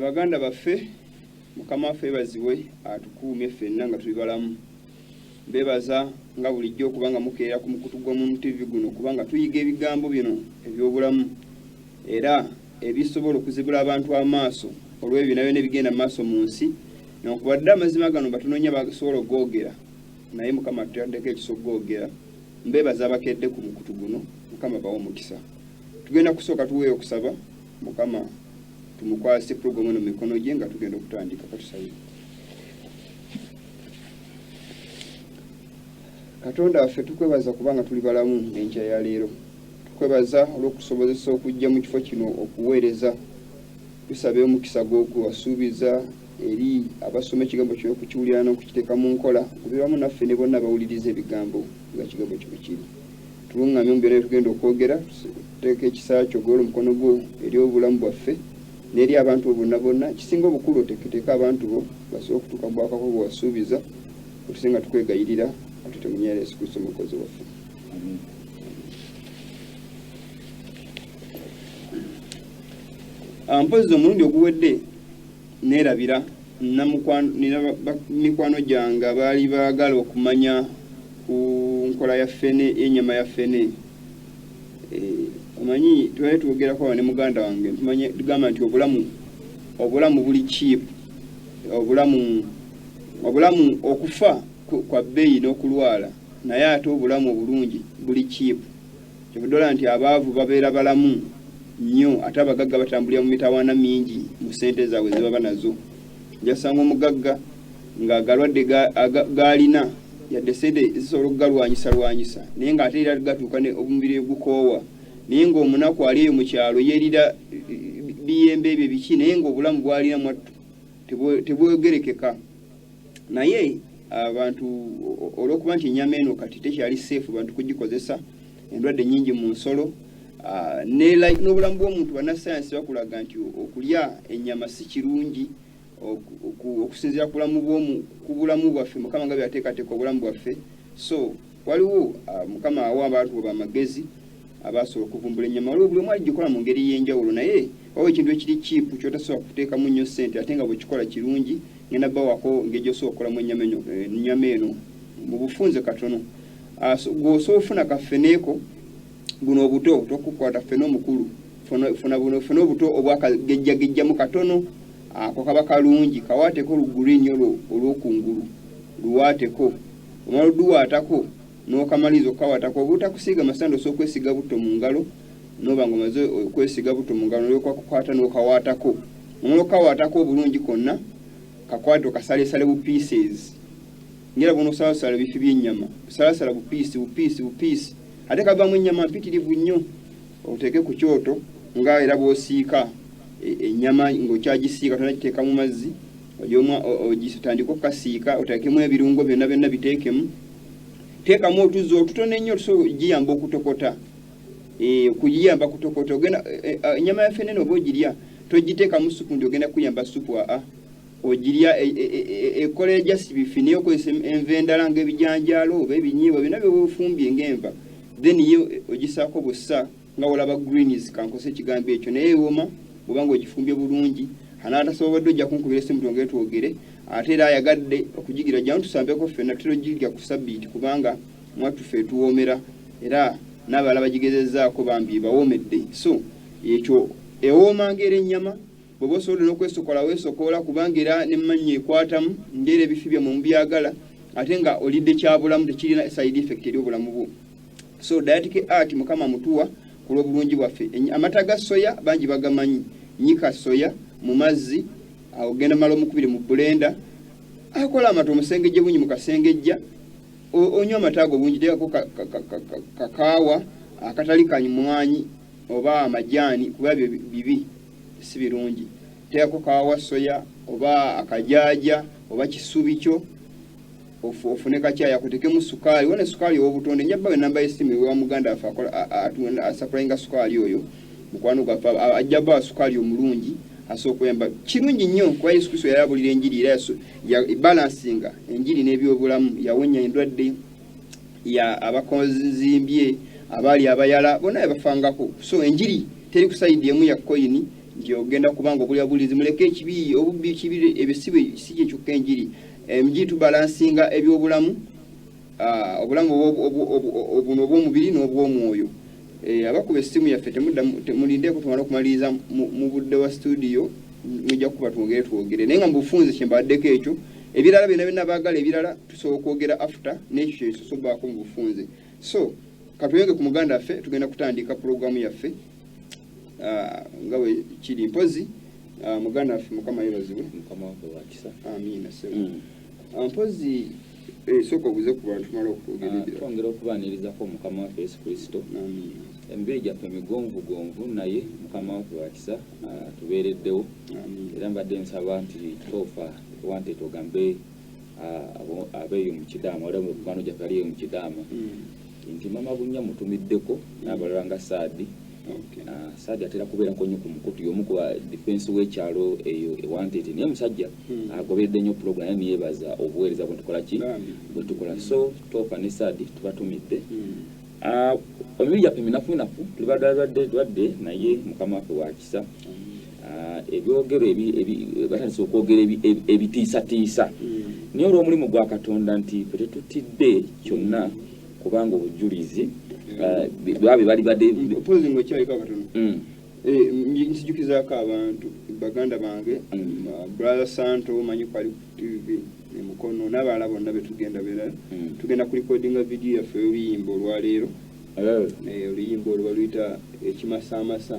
Abaganda baffe mukama waffe baziwe atukuumye ffenna nga tuli balamu. Bebaza nga bulijjo kubanga mukeera ku mukutu gw'omu TV guno kubanga tuyiga ebigambo bino ebyobulamu era ebisobola okuzibula abantu amaaso olw'ebyo nabyo nebigenda mu maaso mu nsi nokubadde amazima gano batunoonya basobola okugogera naye mukama tuyaddeko ekisogoogera. Mbebaza abakedde ku mukutu guno mukama bawa omukisa. Tugenda kusooka tuweeyo okusaba mukama tumukwase program eno mikono gye nga tugenda okutandika. Katusabe. Katonda waffe tukwebaza kubanga tuli balamu enkya ya leero. Tukwebaza olw'okusobozesa okujja mu kifo kino okuweereza. Tusabe omukisa gw'okuwasuubiza eri abasoma ekigambo kyo okukiwulira n'okukiteeka mu nkola kubeeramu naffe ne bonna bawuliriza ebigambo nga kigambo kyo kiri. Tulungamye mu byonna tugenda okwogera tuteeka ekisa kyo gw'ola omukono gwo eri obulamu bwaffe n'eri abantu bonna bonna. Kisinga obukulu oteeketeeka abantu bo basobola okutuuka mu bwakako bwe wasuubiza otusenga tukwegayirira atute mu nnyera Yesu Kristo omukozi waffe. Mpozi omulundi oguwedde neerabira mikwano gyange abaali baagala okumanya ku nkola ya ffene y'ennyama ya ffene. Omanyi twali twogerako awo ne muganda wange tugamba nti obulamu buli cheap. Obulamu okufa kwa bbeeyi n'okulwala naye ate obulamu obulungi buli cheap. Kyobudola nti abaavu babeera balamu nnyo ate abagagga batambulira mu mitawaana mingi mu ssente zaabwe ze baba nazo. Jasanga omugagga ng'agalwadde gaalina yadde sente zisobola okugalwanyisa naye ng'ate era gatuuka omubiri gukoowa naye ng'omunaku ali eyo mu kyalo yeerira biyembe ebyo biki naye ng'obulamu bwalina mwattu tebwegerekeka. Naye abantu olw'okuba nti ennyama eno kati tekyali seefu bantu kugikozesa endwadde nnyingi mu nsolo n'obulamu bw'omuntu bannasayansi bakulaga nti okulya ennyama si kirungi okusinziira ku bulamu bwaffe mukama nga byateekateeka obulamu bwaffe. So waliwo mukama awa abantu bamagezi abasobola okuvumbula ennyama waliwo buli omu agikola mu ngeri y'enjawulo naye waliwo ekintu ekiri kiipu kyotasobola kuteekamu nnyo ssente ate nga bwekikola kirungi ngenda bawako ngeri gyosobola okukolamu ennyama eno mu bufunze katono. Gwosobola ofuna kaffeneeko guno obuto tokukwata ffene omukulu funa obuto obwakagejjagejjamu katono ako kaba kalungi kawaateko luguliinyi olw'okungulu luwaateko omala oduwaatako n'okamaliriza okukawaatako obutakusiiga masando os'okwesiga butto mu ngalo n'oba nga omaze okwesiga butto mu ngalo n'okakukwata n'okawaatako omala okawaatako obulungi konna kakwate okasalesale bu pieces ngera buno osalasala bifi by'ennyama salasala bupiisi ate kavaamu ennyama mpitirivu nnyo oteeke ku kyoto nga era bw'osiika ennyama ng'okyagisiika tonagiteeka mu mazzi ogitandika okukasiika oteekemu ebirungo byonna biteekemu teekamu otuzzi otutono ennyo giyamba okutokota kugiyamba kutokota ennyama ya ffene oba ogirya togiteekamu supu ndi ogenda kuyamba supu ogirya ekola ejasi bifi naye okozesa enva endala ng'ebijanjaalo oba ebinyiibwa byonna byobufumbye ng'enva then ye ogisaako bussa nga olaba greens kankose ekigambo ekyo naye ewoma bw'oba ng'ogifumbye bulungi anaatasobodde ojja kunkubira essimu twongere twogere ate era ayagadde okugigira jjamu tusambeko ffenna tutera ogirya ku sabbiiti kubanga mwatuffe etuwoomera era n'abalala bagigezezzaako bambi bawoomedde. So ekyo ewooma ng'era ennyama bw'oba osobodde n'okwesokola weesokoola kubanga era n'emmanya ekwatamu ng'era ebifi byammwe mubyagala ate nga olidde kyabulamu tekirina side effect eri obulamu bwo. So Dietary Art mukama mutuwa ku lw'obulungi bwaffe. Amata ga soya bangi bagamanyi nyika soya mu mazzi ogenda mala omukubiri mu blender akola amata omusengejje bungi mu kasengejja onywa amata ago bungi teekako kakaawa akatali kanyumwanyi oba amajaani kuba bibi si birungi. Teekako kaawa soya oba akajaaja oba kisubi kyo ofune kakyaya kutekemu sukaali wone sukaali ow'obutonde nyabba we namba y'essimu wa muganda afa asaplayinga sukaali oyo mukwano gwaffe ajja bba sukaali omulungi asobola okuyamba kirungi nnyo kuba Yesu Kristo yalabulira enjiri era balansinga enjiri n'ebyobulamu yawonya endwadde ya abakonzimbye abaali abayala bonna yabafangako. So enjiri teri ku sayidi emu ya koyini nti ogenda kubanga okulya bulizi muleke ekibi obubbi kibire ebisibe sije kyokka enjiri mjitu balansinga ebyobulamu obulamu obuno obw'omubiri n'obw'omwoyo abakuba essimu yaffe temulindeko tumala okumaliriza mu budde wa studio mujja kuba twogere naye nga mubufunze kyembaddeko ekyo ebirala byonna baagala ebirala tusobola okwogera after n'ekyo kyesosobaako mu bufunze so katuyonge ku muganda waffe tugenda kutandika programu yaffe nga bwe kiri mpozi muganda waffe mukama yeebazibwe amiina mpozi sooka obuze ku bantu tumala twongera okubaanirizako mukama waffe yesu kristo emibiri gyaffe migonvugonvu naye mukama waffe wakisa tubeereddewo era mbadde nsaba nti toofa wante togambe abeeyo mu kidaama wala mukubano gyaffe aliyo mu kidaama nti mama bunya mutumiddeko n'abalala nga saadi saadi atera kubeerako nnyo ku mukutu y'omu ku defense w'ekyalo eyo ewantete naye musajja agoberedde nnyo program naye niyeebaza obuweereza bwe tukola ki bwe tukola so toofa ne saadi tubatumidde emibiri gyaffe minafunafu tulwadde naye mukama waffe wakisa ebyogero batandise okwogera ebitiisatiisa naye olw'omulimu gwa katonda nti fe tetutidde kyonna kubanga obujulizi babe bali badde opozi ng'okyaliko akatono nsijukizaako abantu baganda bange brother santo manyi kwali ku tv emukono n'abalala bonna betugenda beera tugenda kulikodinga vidiyo yaffe y'oluyimba olwaleero oluyimba olwo baluyita ekimasaamasa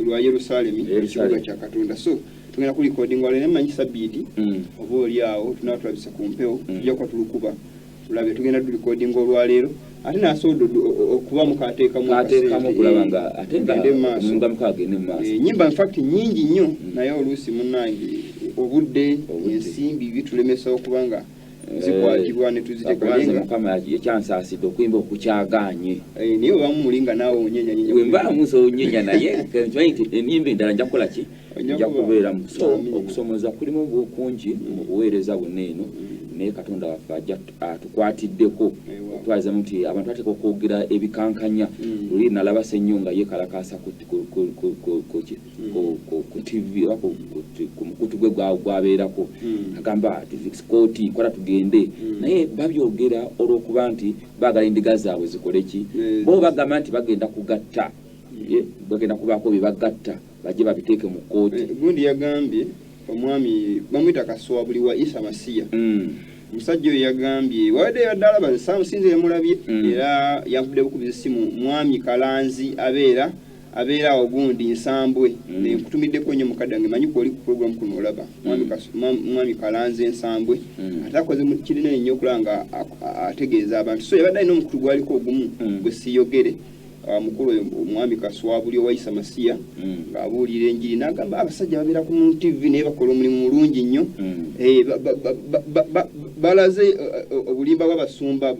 lwa yerusaalemi ekibuga kya katonda so tugenda kulikodinga olwo nemanyi sabbiiti oba oli awo tunaba tulabisa ku mpewo tujja kuba tulukuba tulabe tugenda tulikodinga olwaleero ate nasobola okuba mukateekamu kulaba nga ate nga mukagende mu maaso nyimba infact nyingi nnyo naye oluusi munnange obudde ensimbi bitulemesa okubanga zikwatibwa ne tuziteekalenga mukama ekyansaasidde okuyimba okukyagaanye naye obamu mulinga naawe onyenyanya wembaamu nsonyenya naye ennyimba endala nja kukola ki nja kubeeramu so okusomoza kulimu bukungi mu buweereza bonna eno naye katonda waffe ajja atukwatiddeko otwalizamu nti abantu bateeka okwogera ebikankanya luli nalaba Ssennyonga yeekalakaasa ku tv oba ku mukutu gwe gwabeerako agamba tikoti kola tugende naye babyogera olw'okuba nti baagala endiga zaabwe zikole ki bo bagamba nti bagenda kugatta bagenda kubaako bye bagatta bajje babiteeke mu kooti gundi yagambye omwami bamwita Kaswabuli wa Isa Masiya musajja oyo yagambye wadde yaddala basamusinze yamulabye era yanvudde bukubiza essimu mwami Kalanzi abeera ogundi Nsambwe nkutumiddeko nnyo mukadde wange manyi kwoli ku program kuno olaba mwami Kalanzi Nsambwe ate akoze kinene nnyo okulanga ategeeza abantu so yabadde alina omukutu gwaliko ogumu gwe siyogere mukulu oyo omwami Kaswabuli wa Isa Masiya ng'abuulira enjiri n'agamba abasajja babeera ku TV naye bakola omulimu mulungi nnyo balaze obulimba bw'abasumba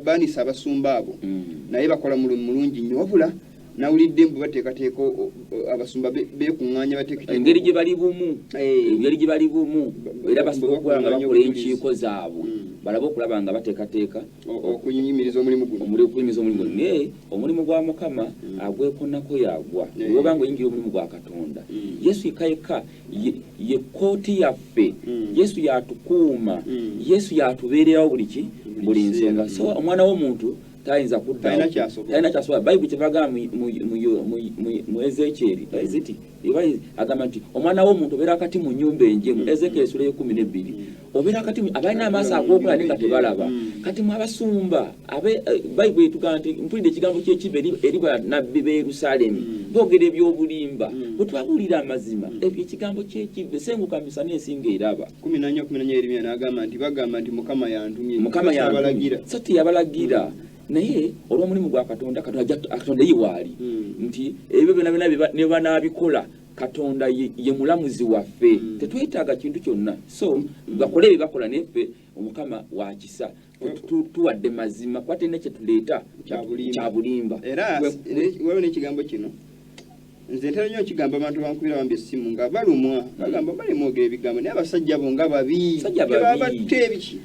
baanisa abasumba abo naye bakola mulimu mulungi nnyo wabula nawulidde mbu bateekateeka abasumba beekuŋŋaanya engeri gye bali bumu era basobola okukola nga bakola enkiiko zaabwe balaba okulaba nga bateekateeka okuyimiriza omulimu guno naye omulimu gwa Mukama agwekonako yagwa oba nga oyingira omulimu gwa Katonda Yesu yekka ye kooti yaffe Yesu yatukuuma Yesu yatubeererawo buli nsonga so omwana w'omuntu tayinza kudda talina kyasobola bayibuli kyebagaa mu Ezekyeri agamba nti omwana w'omuntu obeera wakati mu nnyumba enjemu Ezekyeri sura 12 obeera wakati abalina amaaso ag'okulaba naye nga tebalaba kati mu abasumba bayibuli etugamba nti mpulidde ekigambo ky'ekibi eri bannabbi b'e Yerusaalemi boogera ebyobulimba bwe twabuulira amazima ebyo ekigambo ky'ekibi esenguka misana ensinga eraba 14 n'agamba nti bagamba nti Mukama yantumye so teyabalagira naye olw'omulimu gwa Katonda Katonda ye waali nti ebyo byonna ne banaabikola Katonda ye mulamuzi waffe tetwetaaga kintu kyonna so bakole ebyo bakola neffe Omukama wakisa tuwadde mazima kwate ne kyetuleeta kya bulimba era waliwo n'ekigambo kino nze ntera nnyo ekigamba abantu bankubira bambi essimu nga balumwa bagamba balimwogera ebigambo naye abasajja bo nga babi tebabatte ebiki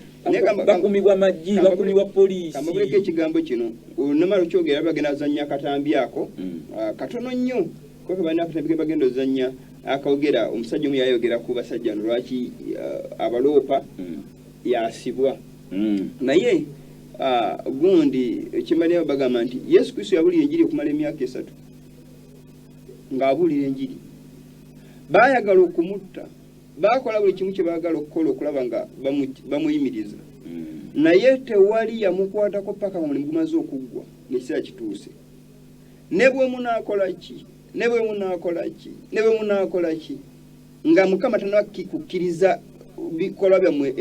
bakumibwa maggi bakumibwa poliisi kamabuleko ekigambo kino olunamala okyogera bagenda zanya akatambi ako katono nnyo kwa bana akatabike bagendo zanya akawogera omusajja omu yayogera ku basajja lwaki abalopa yasibwa naye gundi ekimanya bagamba nti Yesu Kristo yabulira enjiri okumala emyaka 3 ng'abulira enjiri baayagala okumutta bakola buli kimu kye baagala okukola okulaba nga bamuyimiriza naye tewali yamukwatako paka mulimu gumaze okuggwa n'ekiseera kituuse ne bwe munaakola ki nga Mukama tanakikukkiriza bikolwa byammwe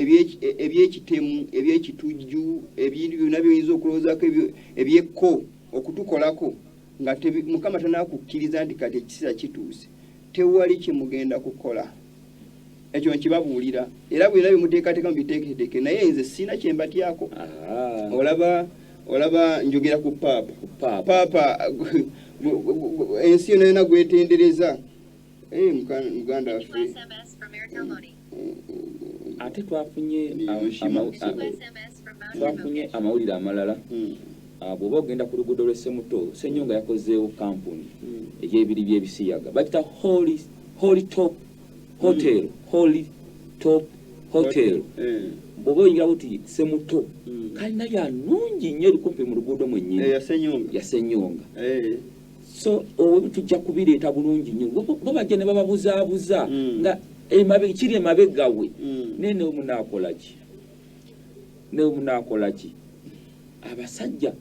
ebyekitemu ebyekitujju ebintu byonna byoyinza okulowoozaako ebyekko okutukolako nga Mukama tanakukkiriza nti kati ekiseera kituuse tewali kye mugenda kukola ekyo nkibabuulira era bwina bimuteekateeka mubiteeketeeke naye nze sina kye mbatyako olaba njogera ku paapa ensi yonna yonna gwetendereza muganda waffe ate twafunye amawulire amalala bw'oba ogenda ku luguudo lw'Essemuto Ssenyonga yakozeewo kampuni egy'ebiri by'ebisiyaga bakita Holy Top Hotel bw'oba oyingira buti Ssemuto kalina byanungi nnyo erikumpi mu luguudo mwennyini ya Ssenyonga so tujja kubireeta bulungi nnyo bo bajja ne bababuzaabuza nga kiri emabeggawe naye newe munaakola ki abasajja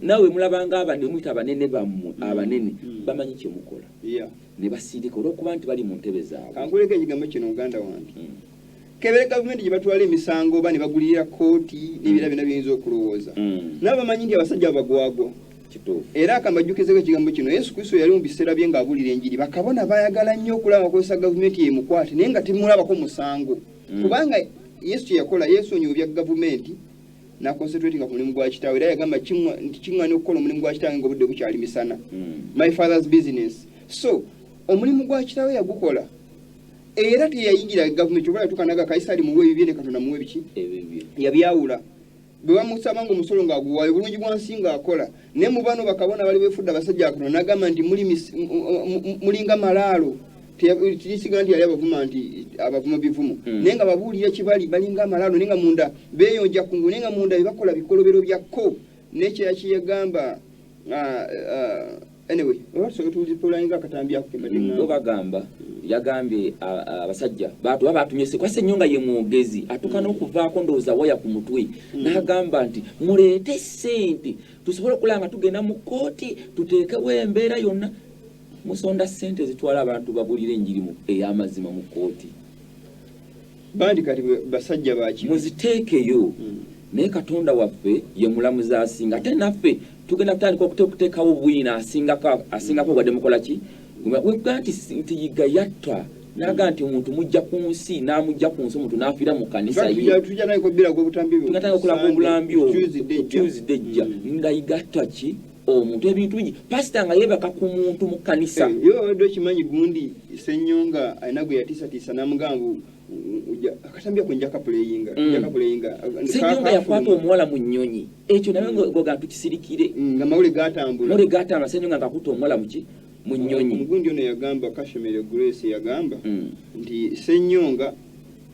nawe mulabanga abandi muyita abanene bammwe abanene bamanyi kye mukola ne basirika olw'okuba nti bali mu ntebe zaabwe kankuleko ekigambo kino muganda wange kebere gavumenti gye batwala emisango oba ne bagulirira kooti n'ebira byonna biyinza okulowooza nabo bamanyi nti abasajja bagwagwa era akambajjukizeko ekigambo kino Yesu Kristo yali mu biseera bye ng'abulira enjiri bakabona baayagala nnyo okulaba akozesa gavumenti yemukwate naye nga temulabako musango kubanga Yesu kye yakola yeesonyiwa gavumenti nakonsentratinga ku mulimu gwa kitaawe era yagamba nti kiŋŋaana okukola omulimu gwa kitaawe ng'obudde bukyali misana my father's business so omulimu gwa kitaawe yagukola era teyayingira gavumenti oba yatukanaga Kaisari muwe ebibye ne Katonda muwe biki yabyawula bwe bamusaba nga omusolo ng'aguwaayo bulungi bwansi ng'akola naye mu bano bakabona bali beefudde abasajja Katonda n'agamba nti mulinga malaalo tiyisiga nti yali abavuma nti abavuma bivumu naye nga babuulira kibali balinga amalaalo naye nga munda beeyonja kungu naye nga munda bebakola bikolobero byakko nekyeya kiyegamba anyway tulipolanga akatambi ako bagamba yagambye abasajja batuba batumyese kwa Ssenyonga ye mwogezi atukana okuvaako ndowooza waya ku mutwe n'agamba nti muleete ssente tusobole okulanga tugenda mu kooti tuteekewo embeera yonna musonda ssente zitwala abantu babulira enjiri ey'amazima mu kooti bandi kati basajja baki muziteekeyo naye Katonda waffe ye mulamuzi asinga ate naffe tugenda kutandika okuteekawo obwina asingako wadde mukola ki wegga nti yiga yatta naga nti omuntu mujja ku nsi n'amujja ku nsi omuntu n'afiira mu kanisa tugatandika okulaba obulambi Tuesday ejja nga yiga atta ki omuntu ebintu bingi pasita nga yeebaka ku muntu mu kanisa yo kimanyi gundi Ssenyonga alina gwe yatiisatiisa n'amugamba akatambya ku njaka puleyinga Ssenyonga yakwata omuwala mu nnyonyi ekyo naye ngoga tukisirikire nga mawule gatambula Ssenyonga ngakuta omuwala mu nnyonyi omugundi ono yagamba Kashemere Grace yagamba nti Ssenyonga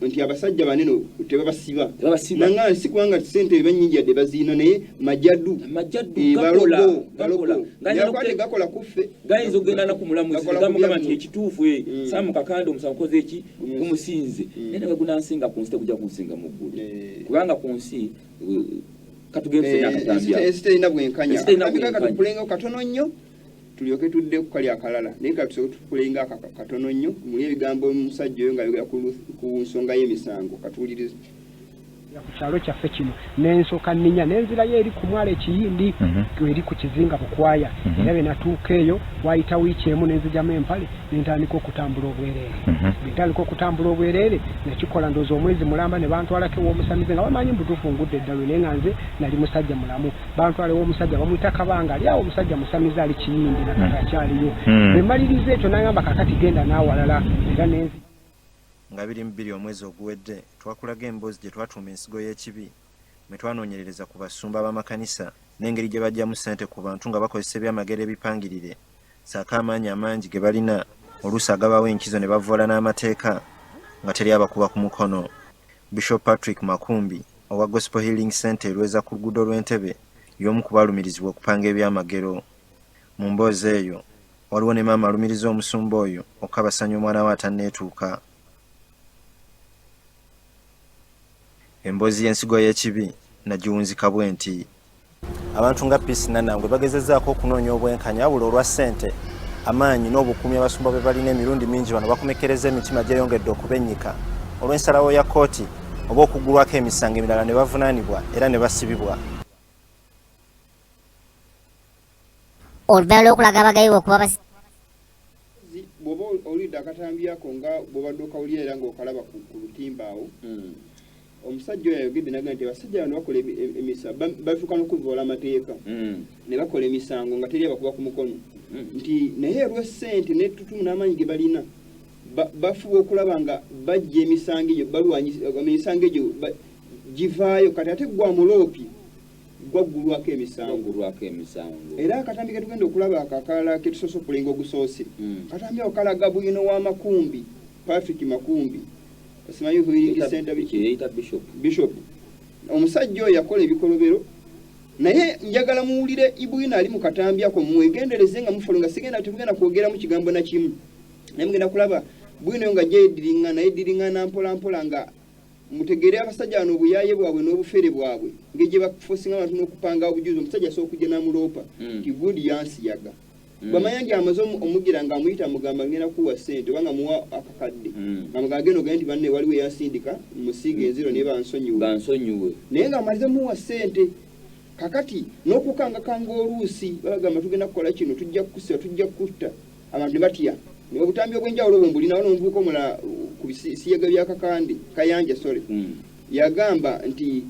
nti abasajja banene tebabasiba nanga si kubanga ssente ebanyingi yadde baziina naye majjaddu balogo yakwate gakola kuffe gayinza okugenda na ku mulamuzi gamugamba nti ekituufu Saamu Kakande omusango koze eki gumusinze naye nawe gunansinga ku nsi tekujja kunsinga mu ggulu kubanga ku nsi ensi terina bwenkanya katukulenga katono nnyo tulyoke tudde ku kali akalala naye katusobola tukulenga katono nnyo muli ebigambo omusajja oyo ng'ayogera ku nsonga y'emisango katuwulirize ku kyalo kyaffe kino n'ensooka nninya n'enzirayo eri ku mwala ekiyindi eri ku kizinga bukwaya era bwe natuuka eyo wayita wiiki emu n'enzijamu empale nentandika okutambula obwereere bwentandika okutambula obwereere nekikola ndowooza omwezi mulamba ne bantwalako ew'omusamize nga bamanyi mbutuufu ngudde eddalo naye nga nze nali musajja mulamu bantwala ew'omusajja bamuyita Kabanga ali awo omusajja musamize ali kiyindi nakati akyaliyo bwe mmaliriza ekyo n'agamba kakati genda n'awalala era nenzi nga 22 omwezi oguwedde twakulaga emboozi gye twatuuma ensigo y'ekibi mwe twanoonyerereza ku basumba b'amakanisa n'engeri gye bajjamu ssente ku bantu nga bakozesa ebyamagero ebipangirire ssaako amaanyi amangi ge balina oluusi agabawo enkizo ne bavoola n'amateeka nga teri abakuba ku mukono. Bishop Patrick Makumbi owa Gospel Healing Center erweza ku luguudo lw'Entebbe y'omu ku balumirizibwa okupanga ebyamagero. Mu mboozi eyo waliwo ne maama alumiriza omusumba oyo okukabasanya omwana we atanneetuuka. Emboozi y'ensigo y'ekibi nagiwunzika bwe nti abantu nga Peace Nanangwe bagezezzaako okunoonya obwenkanya wabula olwa ssente amaanyi n'obukuumi abasumba bwe balina emirundi mingi bano bakomekereza emitima gyeyongedde okubennyika olw'ensalawo ya kkooti oba okuggulwako emisango emirala ne bavunaanibwa era ne basibibwa. Olubeera lw'okulaga abagayiwa okuba bw'oba olidde akatambi ako nga bw'obadde okawulira era ng'okalaba ku lutimba awo omusajja oyo ayogedde naga nti abasajja bano bakola emisa bafuuka n'okuvoola amateeka ne bakola emisango nga teri abakuba ku mukono nti naye olw'essente n'ettutumu n'amaanyi ge balina bafuba okulaba nga bajja emisango egyo balwanyisa emisango egyo givaayo kati ate gwa muloopi gwaggulwako emisango era akatambi ketugenda okulaba akakalala ketusoose okulinga ogusoose katambi ako kalaga bwino wa Makumbi Patrick Makumbi asimanyi Healing Center Bishop omusajja oyo yakola ebikolobero naye njagala muwulire ibwina ali mu katambi ako mwegendereze nga mufolo nga sigenda tugenda kwogera mu kigambo na kimu naye mugenda kulaba bwino nga jediringa nampola nga mutegere abasajja bano obuyaye bwabwe n'obufere bwabwe ngeje bakufosinga abantu n'okupanga obujuzi omusajja asooka kujja n'amuloopa nti gundi yansiyaga bamanya nti amaze omugira nga amuyita mugamba ngenda kuwa ssente obanga muwa akakadde nga mugagenda ogende nti banne waliwo yasindika musiige enziro naye bansonyiwe naye nga amaze muwa ssente kakati n'okukangakanga oluusi bagamba tugenda kukola kino tujja kukusiba tujja kutta abantu ne batya obutambi obw'enjawulo bwembulina wano omuvubuka omulala ku bisiyaga byakakande kayanja sole yagamba nti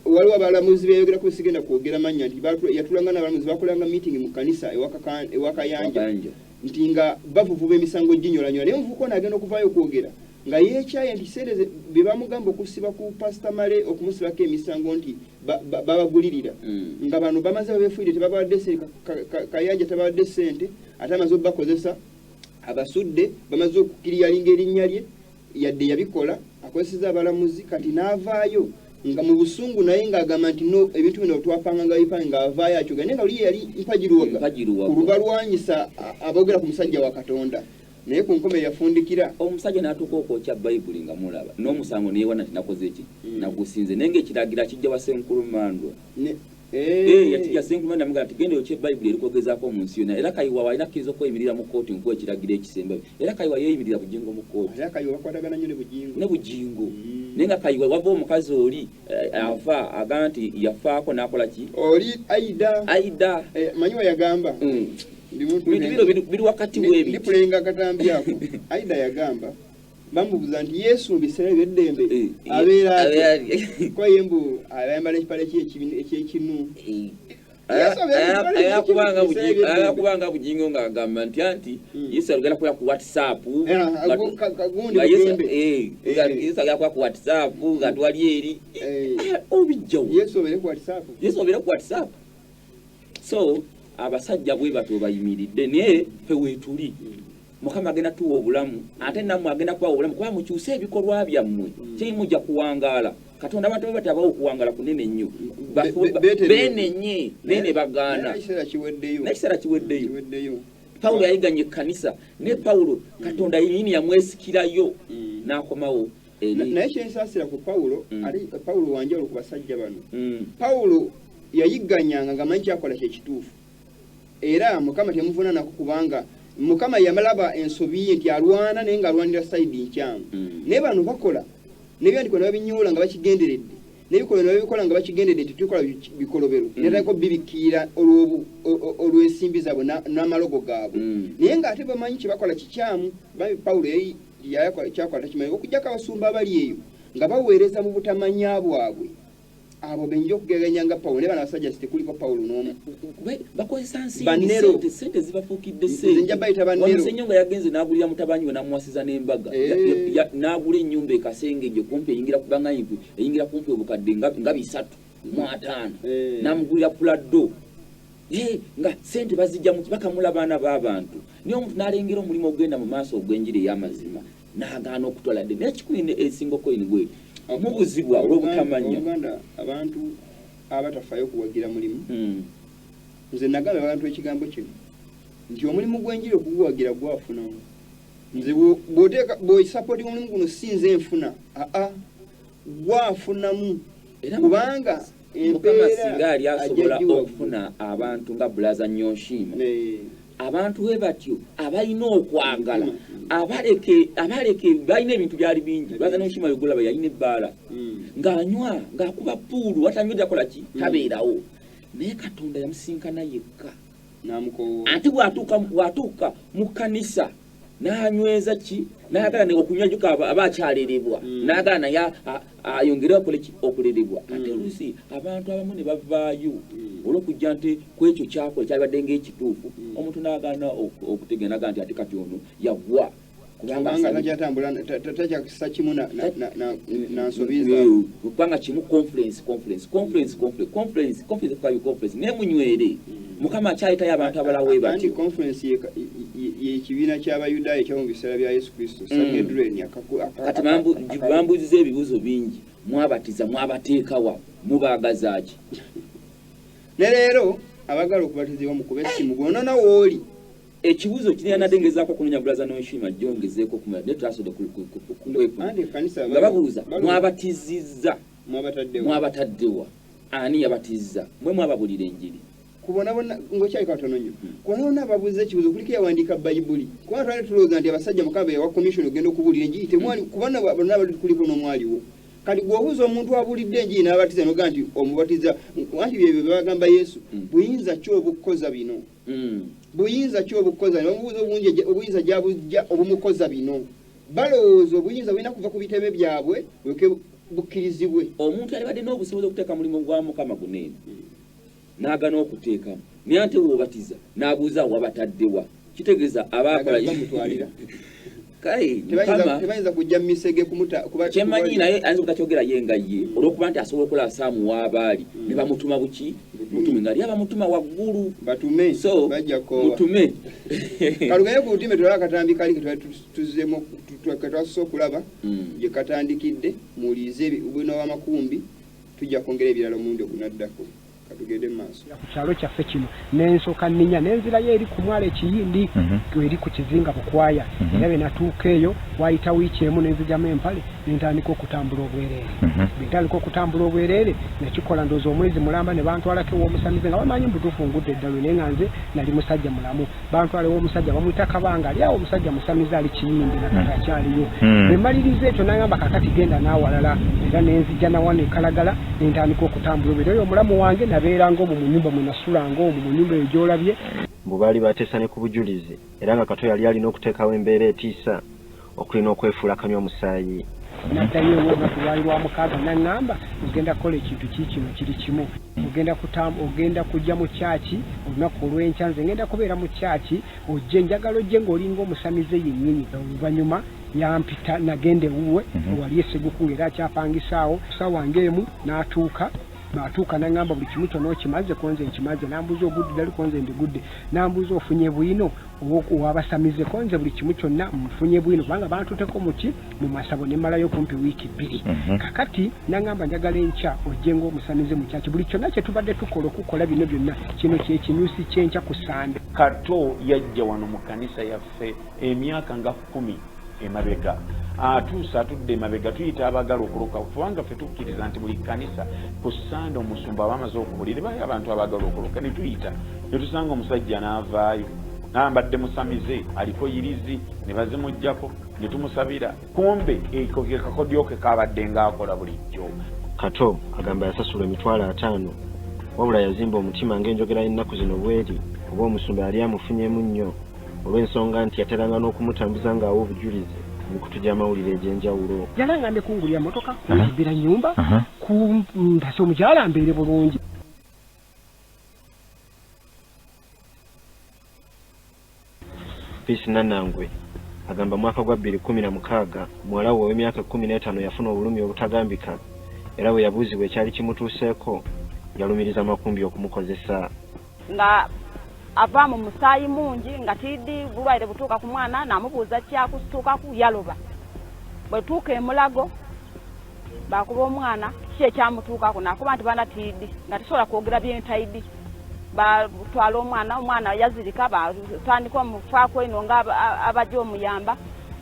waliwo abalamuzi beyogera ku bisigenda kwogera manya nti yatulanga n'abalamuzi bakolanga meeting mu kanisa ewakayanja nti nga bavuvuba emisango ginyolanyola naye omuvubuka ono agenda okuvaayo okwogera nga yeekyaye nti sente bye bamugamba okusiba ku pasita male okumusibako emisango nti babagulirira nga bano bamaze babeefuire tebabawadde sente kayanja tabawadde sente ate amaze obakozesa abasudde bamaze okukiriyalinga erinnya lye yadde yabikola akozeseza abalamuzi kati n'avaayo nga mu busungu naye ng'agamba nti no ebintu bino twapanga nga bipange ng'avaayo akyoga naye nga luli yali mpajiruwaga ku lubalwanyisa aboogera ku musajja wa Katonda naye ku nkomere yafundikira omusajja n'atuuka okwokya bayibuli nga mulaba n'omusango neyewana nti nakoze ki nagusinze naye ng'ekiragira kijja wa Senkulu Mandwa yakijja Senkulu Mandwa amugamba tigenda yokya bayibuli erikogezaako mu nsi yonna era kayiwa walina kkiriza okweyimirira mu kkooti nkuwa ekiragira ekisemba era kayiwa yeeyimirira bugingo mu kkooti bakwatagana nnyo ne bugingo naye nga kayiwa wava omukazi oli ava agamba nti yafaako n'akola ki oli Aida manyi weyagamba bino biri wakati webi ndikulenga akatambi ako Aida yagamba bamubuuza nti Yesu mu biseera by'eddembe abeera kwa yembu ayambala ekipale ekyekinu ayakubanga bugingo ng'agamba nti Yesu alugenda kukola ku WhatsApp Yesu agakola ku WhatsApp nga twali eri obijjawo Yesu obeere ku WhatsApp so abasajja bwe batyo bayimiridde naye fe weetuli Mukama agenda tuwa obulamu ate nammwe agenda kubawa obulamu kuba mukyuse ebikolwa byammwe kyemujja kuwangaala Katonda abantu bati abawo okuwangala kunene nnyo benenye nene bagaana n'ekiseera kiweddeyo Pawulo yayiganye ekkanisa ne Pawulo Katonda yini yamwesikirayo n'akomawo naye kyensaasira ku Pawulo ali Pawulo wanjawulo ku basajja bano Pawulo yayiganyanga nga manyi kyakola kyekituufu era Mukama temuvunaanako kubanga Mukama yamalaba ensobi nti alwana naye ng'alwanira sayidi nkyamu naye bano bakola n'ebyandiko nebabinyola nga bakigenderedde n'ebikolo nebabikola nga bakigenderedde nti tukola bikolobero netako bibikiira olw'ensimbi zaabwe n'amalogo gaabwe naye ng'ate bamanyi kyebakola kikyamu Pawulo kyakola takimanyi okugjako abasumba abali eyo nga baweereza mu butamanya bwabwe abo benja okugeganya nga Pawulo ne bano abasajja sitekuliko Pawulo n'omu bakozesa nsimbi sente zibafuukidde sente nga yagenze n'agulira mutabanyi we n'amuwasiza n'embaga n'agula ennyumba ekasengejje kumpi eyingira kumpi obukadde nga 350 n'amugulira Prado nga sente bazijja mu bakamula baana b'abantu niyo omuntu n'alengera omulimu ogenda mu maaso ogw'enjiri ey'amazima n'agaana okutwala dde nekikuli esinga koyini gwe mubuzibwa olw'obutamanya abantu abatafaayo okuwagira mulimu nze nagamba abantu ekigambo kino nti omulimu gw'enjiri okuguwagira gwafunamu nze bw'osapootinga omulimu guno si nze nfuna gwafunamu kubanga Mukama singa ali asobola okufuna abantu nga Bulaza Nyonshiima abantu we batyo abalina okwagala abaleke balina ebintu byali bingi Bulaza Nyonshiima yogolaba yalina ebbaala ng'anywa ng'akuba puulu watanywa akola ki tabeerawo naye Katonda yamusinkana yekka ate bw'atuuka mu kkanisa n'anyweza ki n'ayagala ne okunywa juka aba akyalerebwa n'agala naye ayongere okulerebwa ate oluusi abantu abamu ne bavaayo olw'okujja nti ku ekyo kyakola kyalibadde ng'ekituufu omuntu n'agaana okutegera n'agala nti ate kati ono yagwa kubanga tajatambula tajakisa kimu nansobiza kubanga kimu conference nemunywere Mukama akyayitayo abantu abalawe bati conference yekibiina ky'abayudaaya ekyo mu biseera bya Yesu Kristo Sanhedrin kati bambuziza ebibuzo bingi mwabatiza mwabateekawa mubaagaza ki ne leero abagala okubatizibwa mu kuba essimu gwonona wooli ekibuzo kirina nadengezaako okunonya Bulaza Nyonshiima jongezeeko kumala ne twasodde nga babuuza mwabatizizza mwabataddewa ani yabatizza mwe mwababulira enjiri kubonabona ngokyali katono nnyo kubonabona ababuuza ekibuzo kuliko yawandiika bayibuli kubanga twali tulowooza nti abasajja mukaaga yawa komishoni ogenda okubuulira enjiri temwali kubona bonna kuliko n'omwaliwo kati gwobuuza omuntu abulidde enjiri n'abatiza noga nti omubatiza anti byebyo byebagamba Yesu buyinza ki obukoza bino buyinza ki obukoza obubuuza obuyinza gyabujja obumukoza bino balowooza obuyinza bulina kuva ku bitebe byabwe bukkirizibwe omuntu alibadde n'obusobozi okuteeka mulimu gwa Mukama guneeno n'agana okuteekamu naye ate bw'obatiza n'abuuza wabataddewa kitegeeza abaakola tebayinza kujja mumisege kyemanyi naye ayinza obutakyogera ye nga ye olw'okuba nti asobola okukola saamu w'abaali ne bamutuma buki mutume nga ali abamutuma waggulu batume so mutume kalugaye ku butime tulaba akatambi kali ketuzemu ketwasose okulaba gye katandikidde muwulirize obwino w'amakumbi tujja kwongera ebirala omundi ogunaddako katugende maaso ku kyalo kyaffe kino n'ensooka nninya n'enzirayo eri ku mwalo ekiyindi eri ku kizinga bukwaya era bwe natuuka eyo wayita wiiki emu n'enzigyamu empale nentandika okutambula obwereere bentandika okutambula obwereere nekikola ndoozi omwezi mulamba ne bantwalako ew'omusamize nga bamanyi mbutuufu ngudde eddalo naye nga nze nali musajja mulamu bantwala ew'omusajja bamuyita Kabanga ali awo omusajja musamize ali kiyindi nakati akyaliyo bwe mmaliriza ekyo n'agamba kakati genda n'awalala era n'enzijja nawana ekalagala nentandika okutambula obwereere omulamu wange nabeeranga omwo mu nnyumba mwe nasulanga omwo mu nnyumba eyo gy'olabye mbu baali bateesa ne ku bujulizi era nga Kato yali alina okuteekawo embeera etiisa okulina okwefuula akanywa omusaayi naddayo ewolunaku lwali lwa mukaaga naŋŋamba ogenda kukola ekintu kino kiri kimu ogenda kujja mu kyaki olunaku olw'enkya nze ngenda kubeera mu kyaki ojje njagala ojje ng'olinga omusamize yennyini oluvannyuma yampita nagenda ewuwe wali esseguku ng'era akyapangisaawo sawange emu n'atuuka batuuka naŋŋamba buli kimu kyonna okimaze konze nkimaze nambuuza ogudde dali konze ndigudde nambuuza ofunye bwino owabasamize konze buli kimu kyonna mfunye bwino kubanga bantuuteko muki mu masabo ne mmalayo kumpi wiiki 2 kakati naŋŋamba njagala enkya ojje ng'omusamize mu kyaki buli kyonna kye tubadde tukola okukola bino byonna kino kyekinyusi kyenkya ku Sande Kato yajja wano mu kanisa yaffe emyaka nga 10 emabega atuusa atudde emabega tuyita abagala okuluka kubanga ffe tukkiriza nti buli kanisa ku Sande omusumba abamaze okubulira bayo abantu abagala okuluka ne tuyita ne tusanga omusajja n'avaayo n'ambadde musamize aliko yirizi ne bazimuggyako ne tumusabira kumbe eko ke kakodyo ke kabadde ng'akola bulijjo. Kato agamba yasasula $5,000 wabula yazimba omutima ng'enjogera y'ennaku zino bweri oba omusumba yali amufunyemu nnyo olw'ensonga nti yateranga n'okumutambuza ng'awa obujulizi mikutu gy'amawulire egy'enjawulo. Yalangambye kungulira motoka kunzibira nnyumba kumpasa omukyala ambeere bulungi. Peace Nanangwe agamba mwaka gwa 2016 muwala we w'emyaka 15 yafuna obulumi obutagambika era bwe yabuuzibwa ekyali kimutuuseeko yalumiriza Makumbi okumukozesa. nga ava mu musaayi mungi nga tiddi bulwaire butuuka ku mwana namubuuza kyakusituukaku yaloba bwe tuuka emulago bakuba omwana ki ekyamutuukako nakuba nti bana tiddi nga tesobola kwogera byentaiddi batwala omwana yazirika batandika omufaako eno nga abajja omuyamba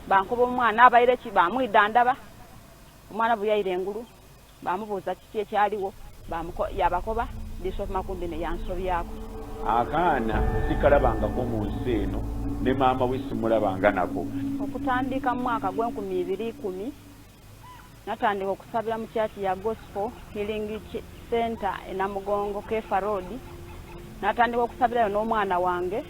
bankuba omwana abaire ki bamwidandaba omwana bwe yaire engulu bamubuuza kiki ekyaliwo yabakoba Bishop Makumbi ne yansobyako akaana sikalabangako mu nsi eno ne maama we simulabanga nako okutandika mu mwaka gw'2010 natandika okusabira mu kyati ya Gospel Healing Center enamugongo Kefa Road natandika okusabirayo n'omwana wange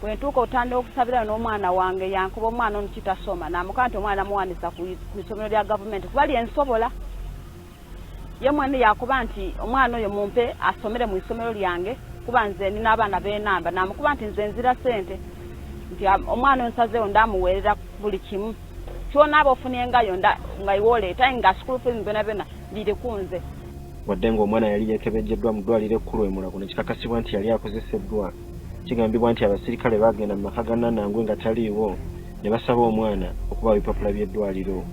bwe ntuuka otandika okusabirayo n'omwana wange yankuba omwana ono kitasoma namukaa nti omwana muwanisa ku isomero lya gavumenti kuba lyensobola ye mwene yakuba nti omwana oyo mumpe asomere mu isomero lyange kuba nze nina abaana b'enamba namukuba nti nze nzira ssente nti omwana onsazeewo ndamuweerera buli kimu kyonaaba ofunyengayo nga iwooleeta nga school fees byona byona biri ku nze wadde ng'omwana yali yeekebejjeddwa mu ddwaliro ekkulu emulago ne kikakasibwa nti yali akozeseddwa kigambibwa nti abasirikale baagenda mu maka ga Nannangwe nga taliiwo ne basaba omwana okubawa ebipapula by'eddwaliro.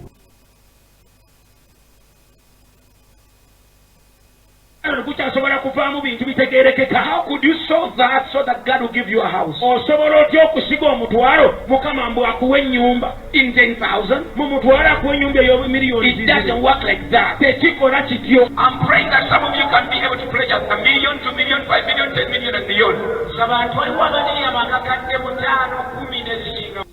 Kuchasobola kuvaamu bintu bitegeerekeka. How could you solve that so that God will give you a house? Osobola otya okusiga omutwalo Mukama mbu akuwe ennyumba in 10,000 mu mutwalo akuwe ennyumba ey'obumiliyoni. It doesn't work like that. Tekikola kityo. I'm praying that some of you can be able to pledge $1 million, $2 million, $5 million, $10 million and beyond. Sabantu waliwo abageni abakakadde mu 5, 10 n'ezisinga.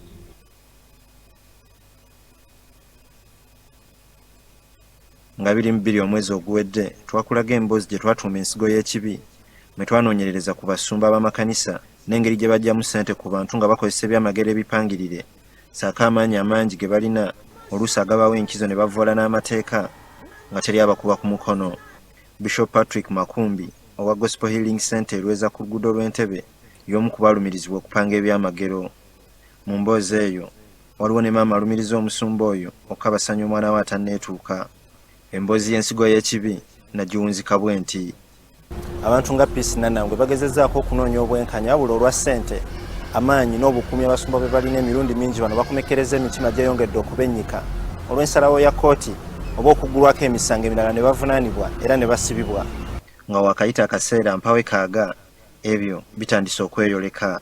nga 22 omwezi oguwedde twakulaga emboozi gye twatuuma ensigo y'ekibi mwe twanoonyerereza ku basumba b'amakanisa n'engeri gye bajjamu ssente ku bantu nga bakozesa ebyamagero ebipangirire ssaako amaanyi amangi ge balina oluusi agabawo enkizo ne bavoola n'amateeka nga teri abakuba ku mukono. Bishop Patrick Makumbi owa Gospel Healing Center erweza ku luguudo lw'Entebbe y'omu ku balumirizibwa okupanga ebyamagero. Mu mboozi eyo waliwo ne maama alumiriza omusumba oyo okukabasanya omwana we atanneetuuka. Emboozi y'ensigo y'ekibi nagiwunzika bwe nti abantu nga Peace Nannangwe bagezezzaako okunoonya obwenkanya wabula olwa ssente amaanyi n'obukuumi abasumba bwe balina emirundi mingi bano bakomekereza emitima gyeyongedde okubennyika olw'ensalawo ya kkooti oba okuggulwako emisango emirala ne bavunaanibwa era ne basibibwa. Nga wakayita akaseera mpawe kaaga ebyo bitandise okweyoleka.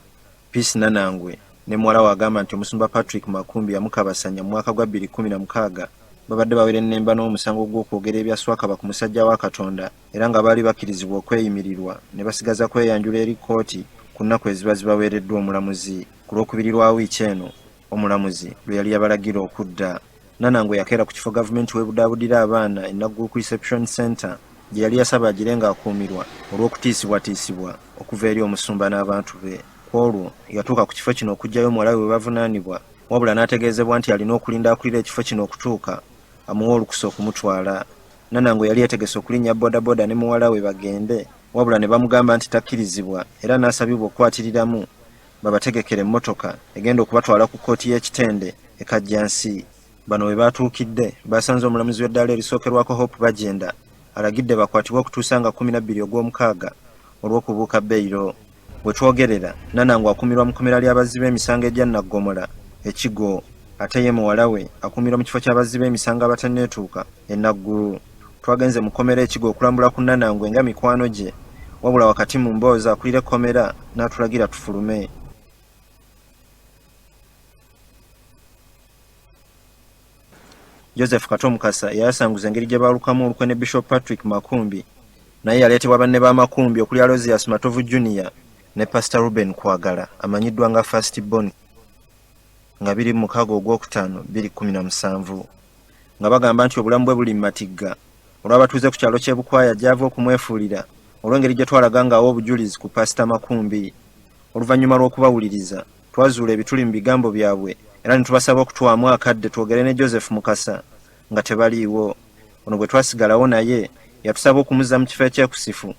Peace Nannangwe ne muwala we agamba nti omusumba Patrick Makumbi yamukabasanya mu mwaka gwa 2016 babadde bawere ennemba n'omusango gw'okwogera ebyaswakaba ku musajja wa Katonda era nga baali bakkirizibwa okweyimirirwa ne basigaza kweyanjula eri kkooti ku nnaku eziba zibaweereddwa omulamuzi. Ku lwokubiri lwa wiiki eno omulamuzi lwe yali yabalagira okudda. Nannangwe yakeera ku kifo gavumenti weebudaabudira abaana Nagguku Reception Center gye yali yasaba agire ng'akuumirwa olw'okutiisibwatiisibwa okuva eri omusumba n'abantu be. Ku olwo yatuuka ku kifo kino okuggyayo muwala we bavunaanibwa wabula n'ategeezebwa nti alina okulinda akulira ekifo kino okutuuka amuwa olukusa okumutwala. Nannangwe yali yategese okulinnya bodaboda ne muwala we bagende wabula ne bamugamba nti takkirizibwa era n'asabibwa okukwatiriramu babategekere emmotoka egenda okubatwala ku kkooti y'ekitende e Kajjansi. Bano we baatuukidde basanze omulamuzi w'eddaala erisookerwako Hope Bagenda alagidde bakwatibwe okutuusa nga 12 ogw'omukaaga olw'okubuuka beyiro. Bwe twogerera Nannangwe akumirwa mu kkomera ly'abazzi b'emisango egya Naggomola Ekigo ate ye muwala we akumirwa mu kifo ky'abazzi b'emisango abatanneetuuka e Naggulu. Twagenze mu kkomera Ekigo okulambula ku Nannangwe nga mikwano gye wabula wakati mu mboozi akulira ekkomera n'atulagira tufulume. Joseph Kato Mukasa yasanguza engeri gye baalukamu olukwe ne Bishop Patrick Makumbi naye yaleetebwa banne ba Makumbi okuli Aloysius Matovu Junior ne Pastor Ruben Kwagala amanyiddwa nga First Born nga 26 ogwokutaano 2017 nga bagamba nti obulamu bwe buli matigga olw'abatuuze ku kyalo ky'Ebukwaya gy'ava okumwefuulira olw'engeri gye twalaga ng'awa obujulizi ku Pastor Makumbi. Oluvannyuma lw'okubawuliriza twazuula ebituli mu bigambo byabwe era ne tubasaba okutuwamu akadde twogere ne Joseph Mukasa nga tebaliiwo. Ono bwe twasigalawo naye yatusaba okumuzza mu kifo ekyekusifu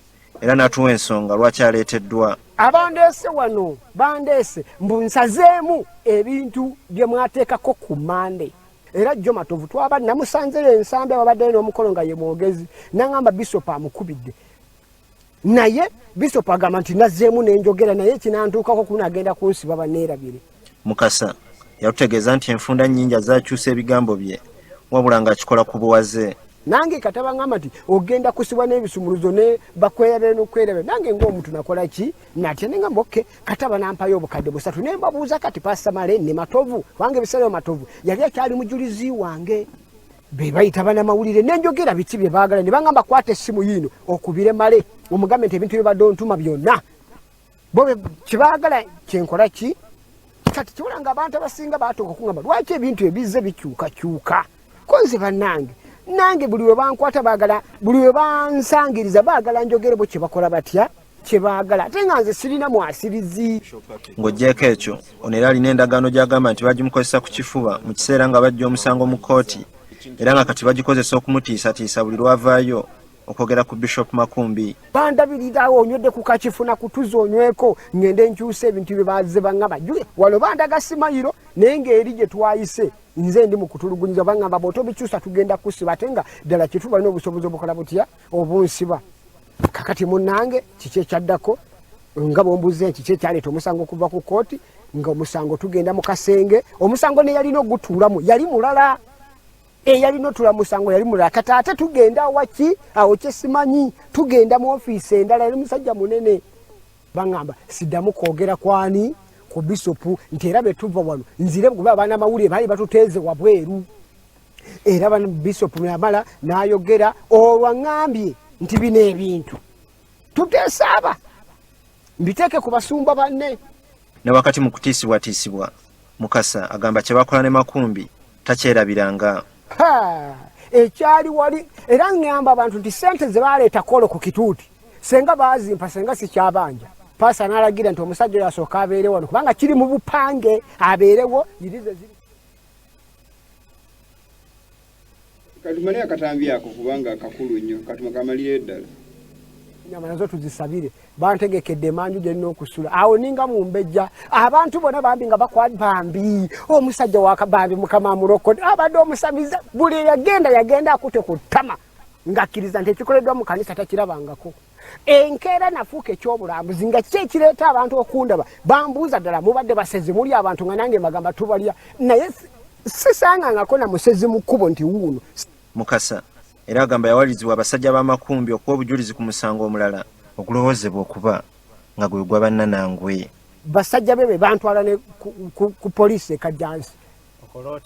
era n'atuwa ensonga lwaki aleeteddwa. Abandeese wano bandeese mbu nsazeemu ebintu bye mwateekako ku Mande era Jjo Matovu twaba namusanzeyo ensambi ababadde n'omukolo nga ye mwogezi n'angamba Bishop amukubidde naye Bishop agamba nti nazzeemu n'enjogera naye kinantuukako kunagenda kunsiba baneerabire. Mukasa yalutegeeza nti enfunda nnyingi zaakyusa ebigambo bye wabula ng'akikola ku buwaze. Nange kataba ngamba nti ogenda kusibwa n'ebisumuluzo ne bakwerabe n'okwerabe nange ng'omuntu nakola ki natya ne ngamba okke kataba nampayo obukadde busatu ne mbabuuza kati Pastor Male ne Matovu wange bisalayo Matovu yali akyali mujulizi wange be bayita bannamawulire n'enjogera biki bye baagala ne bangamba kwata essimu yino okubire Male omugambe nti ebintu bye badde ontuma byonna bo kibaagala kyenkola ki kati kiwulanga abantu abasinga baatooka okungamba lwaki ebintu ebizze bikyukakyuka konze bannange nange buli we bankwata baagala buli we bansangiriza baagala njogere bo kye bakola batya kye baagala ate nga nze sirina mwasirizi. Ng'oggyeko ekyo ono era alina endagaano gy'agamba nti bagimukozesa ku kifuba mu kiseera nga bajja omusango mu kkooti era nga kati bagikozesa okumutiisatiisa buli lwavaayo okwogera ku Bishop Makumbi. Bandabirirawo onywedde ku kakifuna kutuza onyweko ngende nkyusa ebintu bye bazze bangamba jule walo bandaga simayiro naye ng'eri gye twayise nze ndi mu kutulugunyiza bangamba bw'oto bikyusa tugenda kusiba ate nga ddala kituba n'obusobozi obukola butya obunsiba. Kakati munnange kiki ekyaddako nga bwombuze kiki ekyaleeta omusango okuva ku kkooti nga omusango tugenda mu kasenge omusango ne yalina ogutuulamu yali mulala yalina otula musango yali mulala kati ate tugenda waki awo kyesimanyi tugenda mu ofiisi endala yali musajja munene bangamba siddamu kwogera kwani ku Bishop nti era betuva wano nzire kuba abaana amawulire baali batuteeze wabweru era bana Bishop Myamala n'ayogera olwaŋŋambye nti bino ebintu tuteesaaba mbiteeke ku basumba banne. Ne wakati mu kutiisibwatiisibwa Mukasa agamba kye bakola ne Makumbi takyerabiranga. Ekyali wali era ngamba abantu nti sente ze baleeta kolo ku kituuti senga bazimpa senga sikyabanja Pastor n'alagira nti omusajja yasooka abeere wano kubanga kiri mu bupange abeerewo yirize ziri. Katumale akatambi ako kubanga akakulu nnyo katuma kamalire ddala. Nyama nazo tuzisabire bantegekedde manju gye nnina okusula awo ninga mumbejja abantu bonna bambi nga bakwali bambi omusajja wakabambi mukama amulokode abadde omusamiza buli yagenda akute ku ttama ngakkiriza nti ekikoleddwa mu kanisa takirabangako. Enkeera nafuuka ekyobulambuzi nga kiki ekireeta abantu okundaba bambuuza ddala mubadde basezi muli abantu nga nange magamba tubalya naye sisangangako na musezi mu kkubo nti wuuno. Mukasa era agamba yawalizibwa abasajja ba Makumbi okuwa obujulizi ku musango omulala okulowoozebwa okuba nga gwe gwa bannanangwe. Basajja be bantwala ne ku poliisi e Kajjansi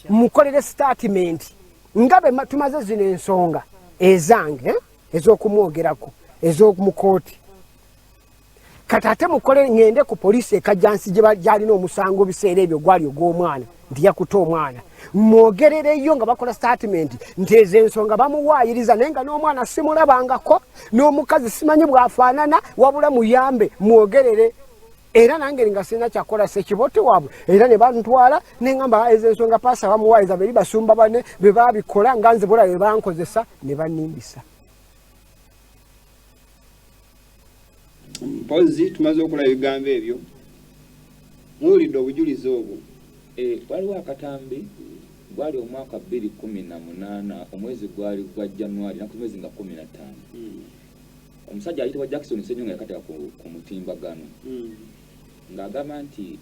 mukolere statement nga be tumaze zino ensonga ezange ez'okumwogerako ez'omukooti kati ate mukole ngende ku poliisi e Kajjansi gye gyalina omusango biseera ebyo gwali ogw'omwana nti yakuta omwana mwogerereyo nga bakola statement nti ezo ensonga bamuwaayiriza naye nga n'omwana simulabangako n'omukazi simanyi bw'afaanana wabula muyambe mwogerere era nange nga sirina kyakola sekibote waabwe era ne bantwala ne ngamba ezo ensonga Pastor bamuwaayiriza beri basumba bane be baabikola nga nze bula be bankozesa ne bannimbisa. Mpozi tumaze okulaba ebigambo ebyo muwulidde obujulizi obwo. Waliwo akatambi gwali omwaka 2018 omwezi gwali gwa January naku mwezi nga 15 omusajja ayitibwa Jackson Senyonga yakateka ku mutimbagano ng'agamba nti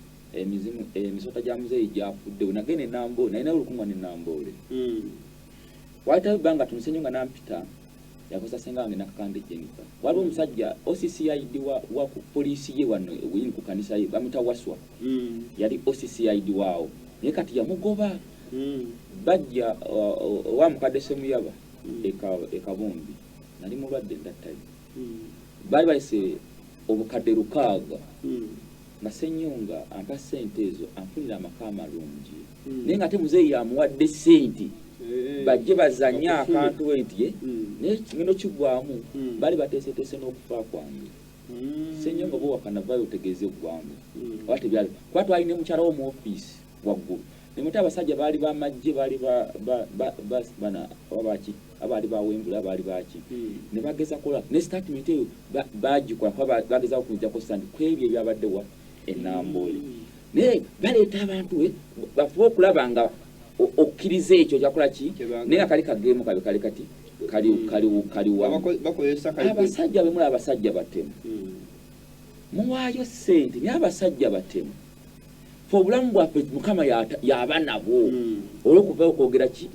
emisota gya muzeeyi gyafuddewo nagenda enamboole nalina olukunga ne Namboole wayitawo ebbanga Senyonga nampita yakosa senga wange nakakande Jennifer waliwo omusajja OCCID wa ku poliisi ye wano weyini ku kanisa ye bamita Waswa yali OCCID waawo naye kati yamugoba bajja wa mukadde Semuyaba ekabumbi nali mulwadde ndattayo baali bayise obukadde 6 nga Senyonga ampa sente ezo anfunira amaka amalungi naye nga ate muzeeyi amuwadde sente bajje bazanya akantu wenti ngeno kigwamu bali bateeseteese n'okufa kwange Senyonga bo wakanavayo otegeeze gwamu wate byali kwa twalina mukyala wo mu office waggulu ne muta abasajja baali bamajje baali bana wabaki abaali bawembula abaali baki ne bageza kola ne statement eyo bagikola kwa bageza okujjako sandi kwebyo ebyabadde wa enamboole naye baleeta abantu bafuba okulaba nga okkiriza ekyo kyakola ki naye akali kagemu kabe kali kati kali wa bakozesa kali abasajja bemula abasajja batemu muwaayo ssente naye abasajja batemu fe obulamu bwaffe mukama yaba nabo olwokuva okwogera ki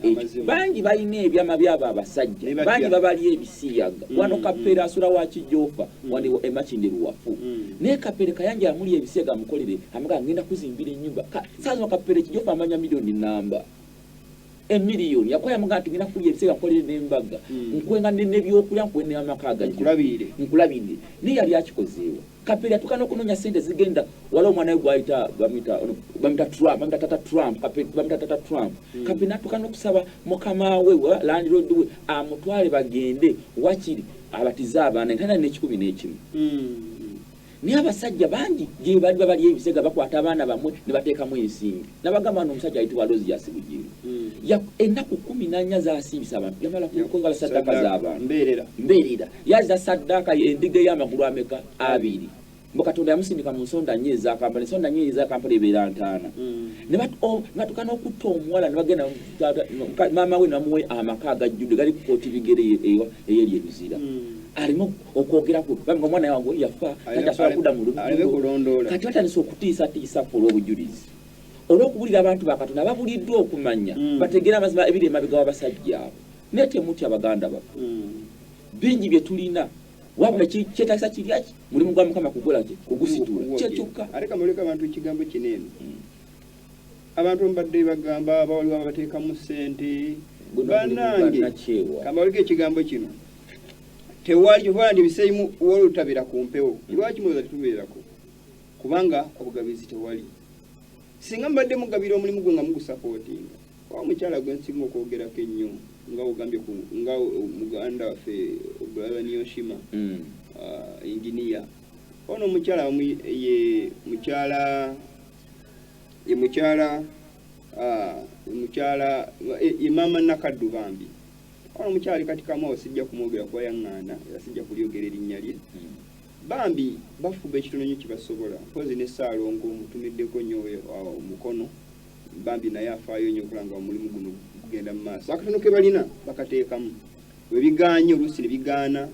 bangi balina ebyama byabo abasajja bangi babali ebisiyaga wano Kapere asula wa Kijofa wano emakindi Luwafu naye Kapere Kayanja amuli ebisiyaga mukolere amaga ngenda kuzimbira ennyumba saazo Kapere Kijofa amanya milioni namba emiliyoni yakoya muga ngenda kulya ebisiyaga mukolere n'embaga nkwenga n'ebyokulya nkwene amakaga nkulabire naye yali akikozeewa Kapere atukana okunonya sente zigenda wala omwana we gwayita bamita tata Trump Kapere bamita tata Trump Kapere atukana okusaba mukama we landlord we amutwale bagende wakiri abatiza abaana ntana n'ekikumi n'ekimu naye abasajja bangi gye bali ebisega bakwata abaana bamwe ne bateekamu ensimbi nabagamba n'omusajja ayitibwa Lozi Yasibujiru ennaku 14 zaasimbisa abantu yamala kukonga saddaka z'abantu mbeerera yazza saddaka endiga y'amagulu ameka 2 Katonda yamusindika mu nsonda nnyezi akampala ensonda nnyezi z'akampala ebeera 5 ne batukana okutta omuwala ne bagenda maama we namuwe amaka agajjudde gali ku kooti bigere eyeri ebizira alimo okwogerako bamwe omwana wange yafa tajasobola kudda mu lubiro kati batandise okutiisatiisa olw'obujulizi olw'okubulira abantu ba Katonda babuliddwa okumanya bategeera amazima ebiri emabega w'abasajja abo naye temutya baganda baffe bingi bye tulina wabula kyetaagisa kiryaki mulimu gwa Mukama kugola ki kugusitula kyekyokka aleka muleka abantu ekigambo kinene abantu mbadde bagamba bawaliwo abateekamu ssente banange kamaleka ekigambo kino tewali kyovandi biseimu wolutabira ku mpewo lwaki muloza tetubeerako kubanga obugabizi tewali singa mbadde mugabira omulimu gwe nga mugusapootinga omukyala gwe nsinga okwogerako ennyo nga ogambye nga muganda waffe Brian Yoshima engineer ono omukyala ye mukyala imama Nakaddu bambi ono omukyala kati kama sijja kumwogera kwa yaŋŋaana sijja kulyogera erinnya lye bambi bafuba ekitono nnyo kibasobola mpozi ne Ssaalongo mutumiddeko nnyo omukono bambi naye afaayo nnyo okulanga omulimu guno gugenda mu maaso akatono ke balina bakateekamu we biganye oluusi ne bigaana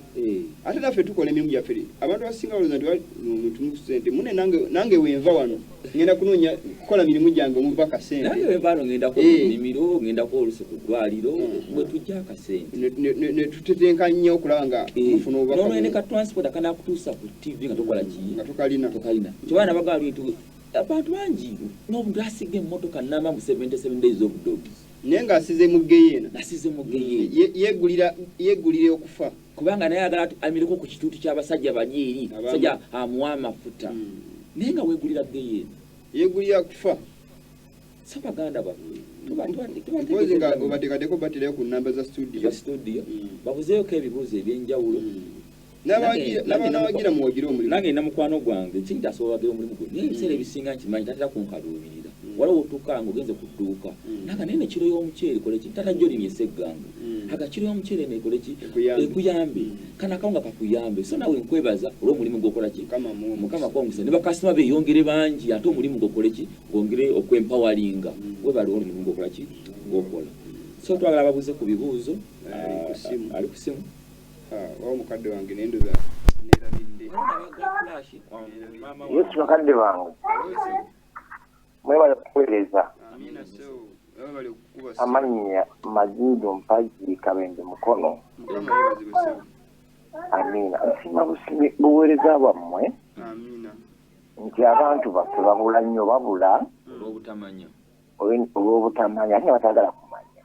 ate naffe tukola emirimu gyaffe abantu basinga balooza nti mutumu ssente mune nange wenva wano ngenda kunoonya kukola mirimu gyange omuva kasente nange wenva wano ngendako nnimiro ngendako oluusi ku ddwaliro bwe tujja akasente ne tutetenka nnyo okulaba nga mufuna obubaka n'olwene ka transport akanakutuusa ku TV nga tokola ki nga tokalina kyobaana bagamba bintu abantu bangi n'omuntu asiga emmotoka namba mu 77 days of dogs naye ng'asize mu geyeena yeggulire okufa kubanga naye agala amireko ku kituutu ky'abasajja banyeeri sajja amuwa amafuta naye nga weegulira geyeena yeggulira kufa so baganda baffe tubakozi nga obateekateeko baterayo ku nnamba za studio babuzeeyoko ebibuuzo ebyenjawulo n'abagira muwagira omulimu nange namukwano gwange kinti asobola wagira omulimu gwe naye ebiseera ebisinga nkimanyi tatera kunkaluubirira waliwo otuuka nga ogenze ku dduuka nanga naye nekiro y'omuceere koleki tata jolimye esegganga agakiro y'omuceere nekoleki ekuyambe kana akawo nga kakuyambe so nawe nkwebaza olw'omulimu gwokolaki mukama kwongesa ne bakasitoma beeyongere bangi ate omulimu gwokoleki gwongere okwempawalinga webali omulimu gwokolaki gwokola so twagala babuze ku bibuuzo ali ku simu omukadde wange nendoza nerabidde Yesu bakadde bange mwebale kuweereza amannya Mazido Mpaji Kabende Mukono amina nsima buweereza bwammwe nti abantu baffe babula nnyo babula olw'obutamanya ate batagala kumanya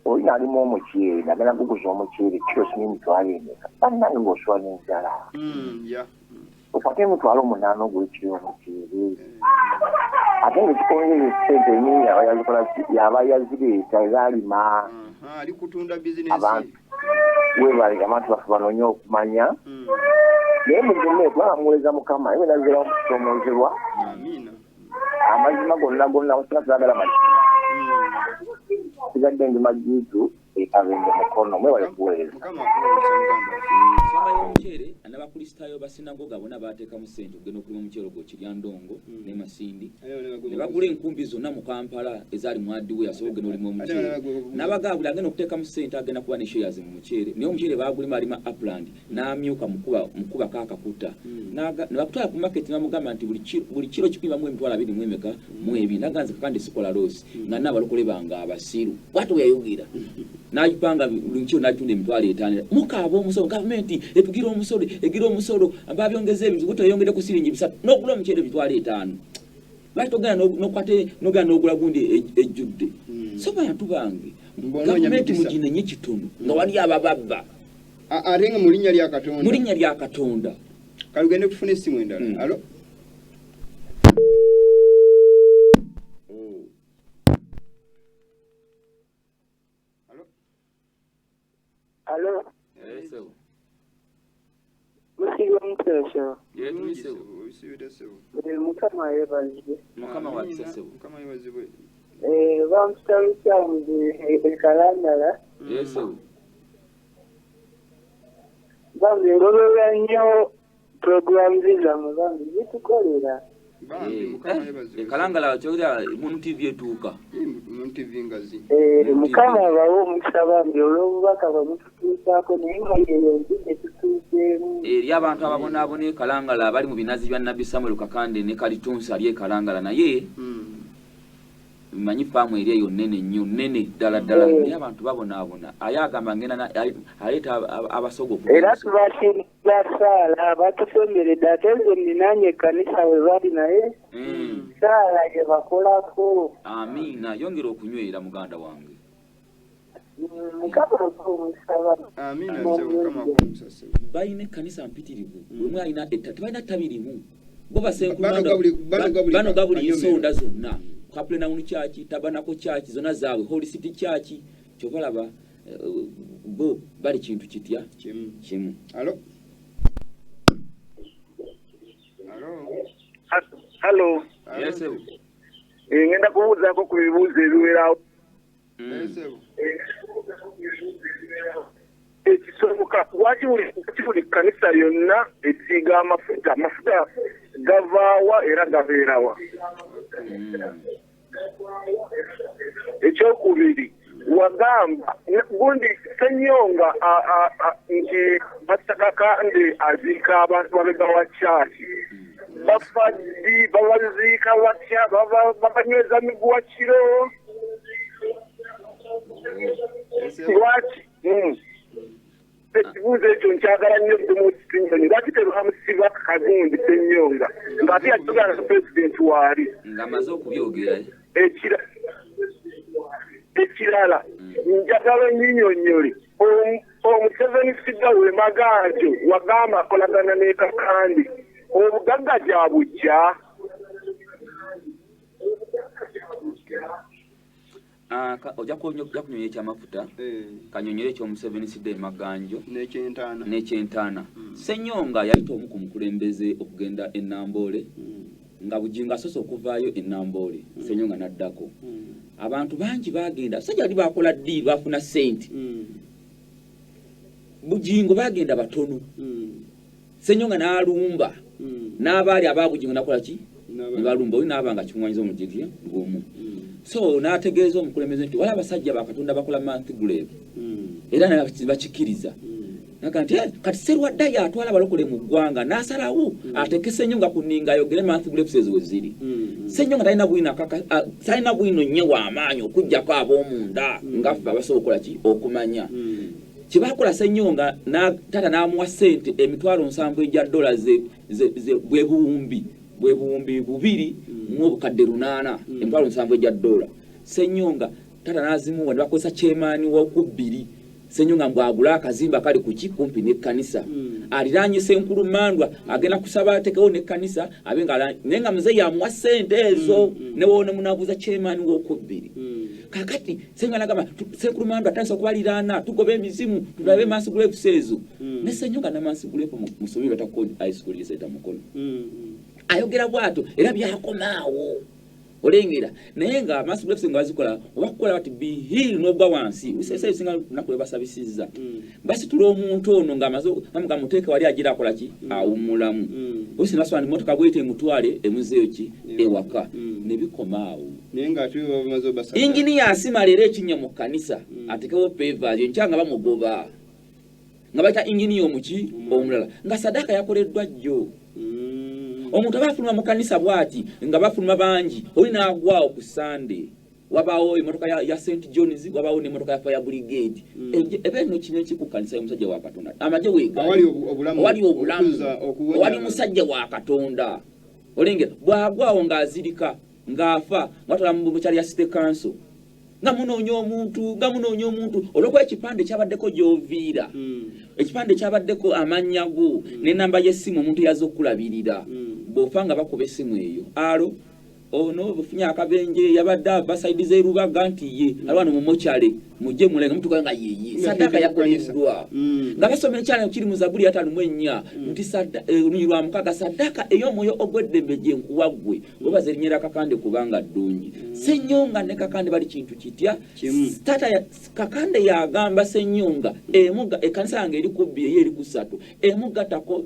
olina alimu omuceere nagenda kuguza omuceere kiro sini emitwalo emeka bannange ng'oswala n'enjala okwate emitwalo 8 ogw'ekiro omuceere ate ng'ekikongere sente enyingi yaba yazireeta ezaalima ali kutunda bizinesi abantu webale abantu baffe banoonye okumanya naye mugeme twamuweereza Mukama ewe nazira omusoomozerwa amazima gonna osatagala mazima sigadde ndi Majidu Kabende Mukono mwebale kuweereza ensonga y'omuceere n'abakristaayo basinagoga bonna baateekamu ssente okugenda okulima omuceere ogwo Kiryandongo ne Masindi ne bagula enkumbi zonna mu Kampala ezaali mu Hardware asobola ogenda olima omuceere n'abagaabula agenda okuteekamu ssente agenda kuba ne shares mu muceere naye omuceere baagulima alima Upland n'amyuka mukuba kaakakuta ne bakutwala ku market n'amugamba nti buli kiro kipimamu emitwalo 22 mu ebiri naganze kakandi sikola losi nga n'abalokole banga abasiru bw'atyo bwe yayogera n'agipanga buli kiro n'agitunda emitwalo 5 mukaaba omusolo gavumenti etugira omusolo egira omusolo babyongeza ebintu gutyo yongere ku siringi 3 n'ogula omuceere emitwalo 5 lwaki togenda n'okwate n'ogenda n'ogula gundi ejjudde so bantu bange gavumenti muginenye kitono nga wali abababba ate nga mu linnya lya Katonda kalugende kufuna essimu endala alo Alo. Eso. Musigo mutesho. Yesu. Mukama yebazibwe. Mukama watsese. Mukama yebazibwe. Bamutalusa mu Kalandala. Yesu. Bambi ngolora nnyo program zizamu bambi zitukolera. Kalangala chogira mu TV etuuka. Mu TV ngazi. Mukama bawo mukisaba mbi olw'obubaka bamututuusaako naye nga yeyo nzide tutuuseemu. Eri abantu ababonaabona Kalangala bali mu binazi bya Nabbi Samuel Kakande ne Kalitunsi ali Kalangala naye manyi faamu eri eyo nnene nnyo nnene ddala naye abantu babonaabona ayagamba ngena aleeta abasogo era tubasinza saala batusomeredde ate nze ninanye ekkanisa we bali naye saala gye bakolako. Amiina yongera okunywera muganda wange. Mukama omusaba. Amiina mukama okumusasa. Bayina ekkanisa mpitirivu bwe alina tebalina tabirimu bo bano gabuli ensonda zonna Kaplanawuni Church, Tabernacle Church, zona zawe, Holy City Church, chovalaba bo bali kintu kitya kimu. Alo. Hello. Yes. Ngenda kubuuza ko ku bibuuzo ebiwerawo. Ekisoboka lwaki buli kkanisa yonna esiiga amafuta gavaawa era gabeerawa. Ekyokubiri wagamba gundi Ssenyonga nti Basakakande aziika abantu babega wa kyaki bafaddi babaziika batya babanyweza miguwa kiro lwaki ekibuuzo ekyo nkyagala nnyo Demotinyoni lwaki tebamusiba kagundi Ssenyonga ng'ate yatugana na pulezidenti waali ng'amaze okubyogera ekirala njagala nnyinyonnyole Museveni Sidda we Maganjo wagamba akolagana ne Kakandi obugagga gya bujja. Ojja kunyonya ekyamafuta kanyonyere ekyomuseveni Sidda Maganjo n'ekyentaana. Ssenyonga yayita omu ku mukulembeze okugenda e Namboole nga Bujinga asoose okuvaayo e Namboole Ssenyonga n'addako. Abantu bangi bagenda so gyali bakola ddiiri bafuna ssente Bujingo bagenda batono Ssenyonga n'alumba n'abaali ababujingo nakola ki ne balumba oyo n'abanga kimwanyiza omujigya ng'omu. So n'ategeeza omukulembeze nti wali abasajja bakatonda bakola month grave era bakikiriza naga nti kati Sserwadda yatwala abalokole mu ggwanga n'asalawo ateke Ssenyonga ku nninga ayogere month graves ezo ziri. Ssenyonga talina bwino nnyo w'amaanyi okuggyako ab'omunda ngaffe abasobola okukola ki okumanya kyebakola Ssenyonga tata n'amuwa ssente emitwalo 7 egya dola bwe buwumbi 2 mu obukadde 8 emitwalo 7 egya dola. Ssenyonga tata n'azimuwa ne bakozesa chairman w'okubiri Ssenyonga mbwagula akazimba kali ku kikumpi n'ekkanisa aliraanye Senkulumandwa agenda kusaba atekewo n'ekkanisa abenga nenga muze yamuwa ssente ezo ne wone munabuza chairman w'okubiri. Kakati Ssenyonga nagamba Senkulumandwa atandise okubaliraana tugobe emizimu tulabe Mass Graves ezo ne Ssenyonga na Mass Graves musomi batakodi high school yeseta mukono ayogera bwato era byakomaawo olengera naye nga massive blessing bazikola obakukola bati be heal n'ogwa wansi usese singa nakwe basabisiza basi tulo omuntu ono ngamazo namuga muteeka wali agira akola ki awumulamu usina swani motoka bwete mutwale emuzeyo ki ewaka nebikomaawo naye nga atuwe bamazo basaka engineer asimalera ekinya mu kanisa atekewo pavers enkyanga bamugoba nga baita engineer omuki omulala nga sadaka yakoleddwa jjo omuntu abafuluma mu kanisa bwati nga bafuluma bangi oli naagwawo ku Sunday wabawo emotoka ya St John's wabawo ne emotoka ya Fire Brigade ebeno kinyo kiku kanisa y'omusajja wa Katonda amaje wega wali obulamu wali musajja wa Katonda olengera bwagwawo ngazirika ngafa mwatala mu cyali ya City Council nga munoonya omuntu olw'okuba ekipande kyabaddeko gy'oviira ekipande kyabaddeko amanyago n'enamba y'essimu omuntu yaza okulabirira bw'ofa nga bakuba essimu eyo alo ono bufunye akabenje yabadde basaidiza erubaga nti ye alwana mu mochale mujje mulenga mutuka nga yeye sadaka yakoleddwa nga basomera cyane kiri mu Zaburi ya 5:4 nti sadaka unyirwa mukaga sadaka eyo moyo ogwedde je nkuwagwe obaze linyera kakande kubanga ddungi senyonga ne kakande bali kintu kitya tata ya kakande yagamba senyonga emuga ekanisa yange eri kubbi eri kusatu emuga tako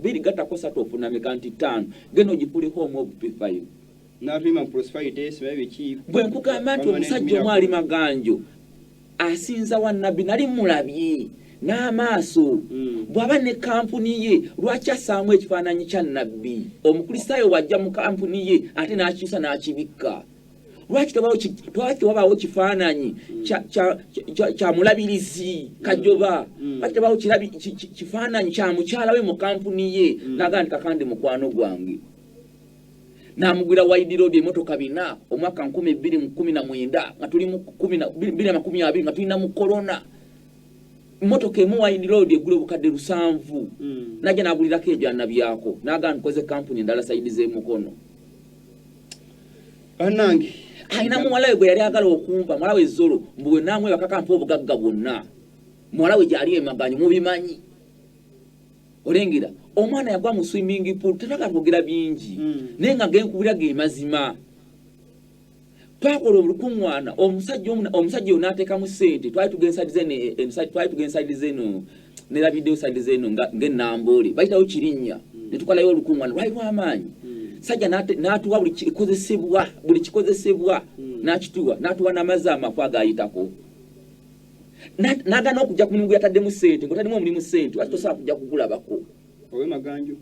biri gatako satu ofuna mekanti 5 geno jipuli home of P5 n'atulima prosperity sibabe ki bwe nkugamba nti omusajja omwali maganjo asinza wa nabbi nali mulabye n'amaaso bw'aba ne kampuni ye lwaki assaamu ekifaananyi kya nabbi omukristaayo wajja mu kampuni ye ate n'akiisa n'akibikka lwaki tewabaawo kifaananyi kya mulabirizi kajoba lwaki tewabaawo kifaananyi kya mukyala we mu kampuni ye n'agaa nti kakande mukwano gwange namugwira wide road emotoka bina omwaka 2019 nga tuli mu 2020 nga tulina mu corona motoka emu wide road egule bukadde 7 naje nagulirako ebyana byako naga nkoze company ndala side ze mukono anange aina muwalawe gwe yali agala okumpa mwalawe zolo mbuwe namwe bakakampa obugagga bwonna mwalawe gyali emaganyi mubimanyi olengera omwana yagwa mu swimming pool tetaka kugera bingi nenga genkubira ge mazima twakola obulukungwana omusajja onateka mu sente twali tugensa design ne video side zeno ngenambole bayitawo kirinnya ne tukolayo olukungwana lwali lw'amaanyi sajja n'atuwa buli kikozesebwa n'akituwa n'atuwa n'amazama amafu agayitako nagana okujja ku mulimu yatadde mu sente ng'otaddemu omulimu sente lwaki tosobola kujja kugulabako owe maganjo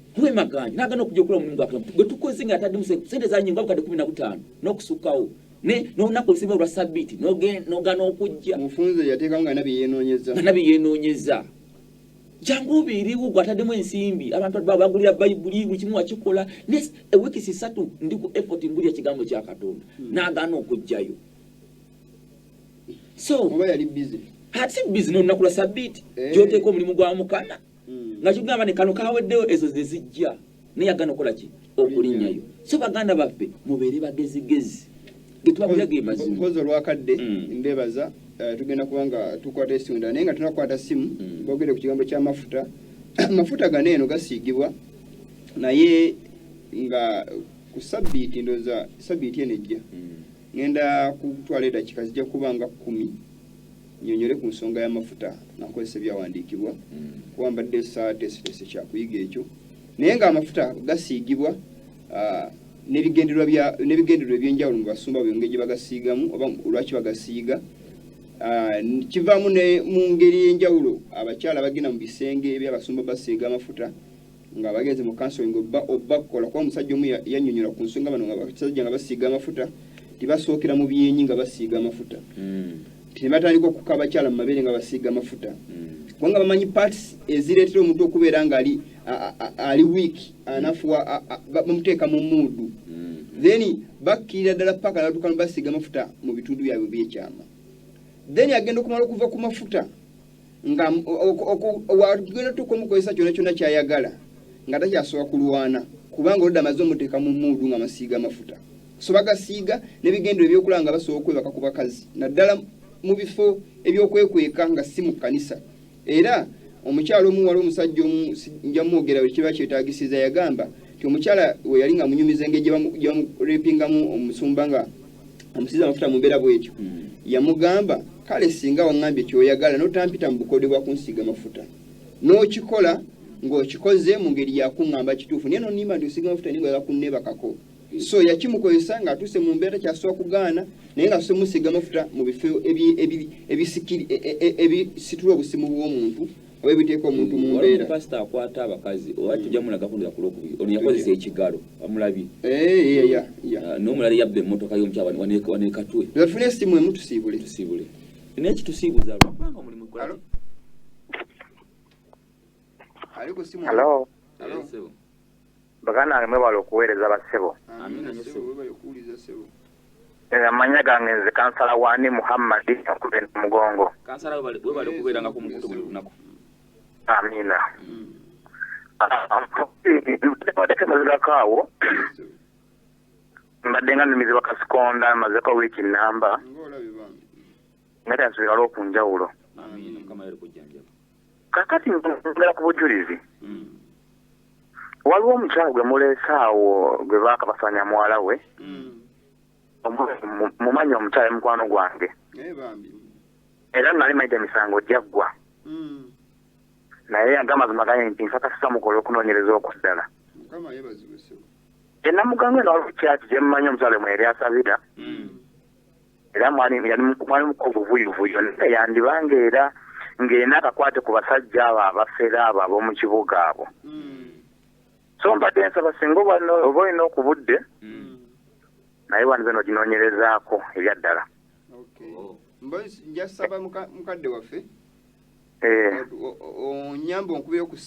nagana okujja okula omulimu gwako gwe tukoze nga yatadde mu sente zanyinga bukadde 15 n'okusukkawo n'olunaku olusemba olwa sabbiiti n'ogana okujja mufunze yateekawo nga nabye yeenoonyeza jangu biriwo gwataddemu ensimbi abantu bagulira bayibuli buli kimu wakikola ewiiki 3 ndi ku effort mbulya kigambo kya Katonda n'agaana okujjayo so oba yali busy ati busy n'olunaku lwa sabbiiti gy'oteeka omulimu gwa Mukama nga kigamba ne kano kaweddeyo ezo ze zijja naye agaana okukola ki okulinnyayo so baganda baffe mubeere bagezigezi getubabulira ge mazima okoze olwakadde mbebaza tugenda kubanga tukwata esimu naye nga tunakwata simu bogere ku kigambo ky'amafuta amafuta gano eno gasiigibwa naye nga ku sabbiiti ndoza sabbiiti eno ejja ngenda kutwala eddakiika zijja kubanga 10 nyonyole ku nsonga y'amafuta nakozesa ebyawandiikibwa kuwambadde saatesitese kyakuyiga ekyo naye nga amafuta gasiigibwa n'ebigendererwa ebyenjawulo mu basumba bwe ngeri gye bagasiigamu oba lwaki bagasiiga kivaamu ne mu ngeri y'enjawulo abakyala bagenda mu bisenge ebyabasumba basiiga amafuta nga bagenze mu counseling oba kukola kuba omusajja omu yannyonnyola ku nsonga bano nga basajja nga basiiga amafuta tibasookera mu byenyi nga basiiga amafuta tibatandika okuka abakyala mu mabeere nga basiiga amafuta kubanga bamanyi parts ezireetera omuntu okubeera nga ali weak anafuwa bamuteeka mu muudu then bakkirira ddala paka natuuka basiiga amafuta mu bitundu byabwe byekyama then agenda okumala okuva ku mafuta nga wagenda tuuka omukozesa kyonna kyonna kyayagala nga takyasobola kulwana kubanga oludda amaze omuteeka mu muudu nga masiiga amafuta so bagasiiga n'ebigendero ebyokulaba nga basobola okwebaka ku bakazi naddala mu bifo ebyokwekweka nga si mu kkanisa era omukyalo omu wali omusajja omu njamwogera bwe kiba kyetaagisiza yagamba omukyala we yali nga munyumiza engeri gye bamurepingamu omusumba nga amusiza amafuta mu mbeera bwetyo yamugamba kale singa waŋŋambye kyoyagala notampita mu bukode bwa kunsiiga amafuta n'okikola ng'okikoze mu ngeri yakuŋŋamba kituufu naye nonimba nti osiiga amafuta naye nga yakunnebakako so yakimukozesa ng'atuuse mu mbeera kyasobola kugaana naye nga asobola musiiga amafuta mu bifo ebisitula obusimu bw'omuntu oba ebiteeka omuntu mu mbeera pasita akwata abakazi oba tujja mulaga kundira ku lwokubiri ono yakozesa ekigalo amulabye n'omulala yabba emmotoka y'omukyala waneekatwe tufune esimu emu tusiibule nekitusiibuza lwakubanga omulimu kola aliko simu Hello. Bagana mwebala okuweereza basebo. Amanya gange nze kansala wani Muhammad okubera mugongo. Kansala webale okubeeranga ku mukutu buli lunaku. Amina. Ndekemazirakawo mbadde nga numizibwa kasikonda mazeko wiiki namba ngati ansubira okunjawulo. Kakati ngera ku bujulizi waliwo omukyala gwe muleesaawo gwe baakabasanya muwala we mumanyi omukyala mukwano gwange era nali maite emisango gyaggwa naye agamazima gaye nti nsakasisa mukole okunoonyereza okuddala enamuganga eno waliwo kyaki gye mumanyi omukyala mwe yali asabira era mwali mukovu vuyivuyo naye yandibanga era ng'ena akakwate ku basajja abo abafera abo ab'omu kibuga abo so mbadde nsaba singa oba olina okubudde naye wanze noginoonyerezaako ebya ddala njasaba mukadde waffe onyamba onkubira ku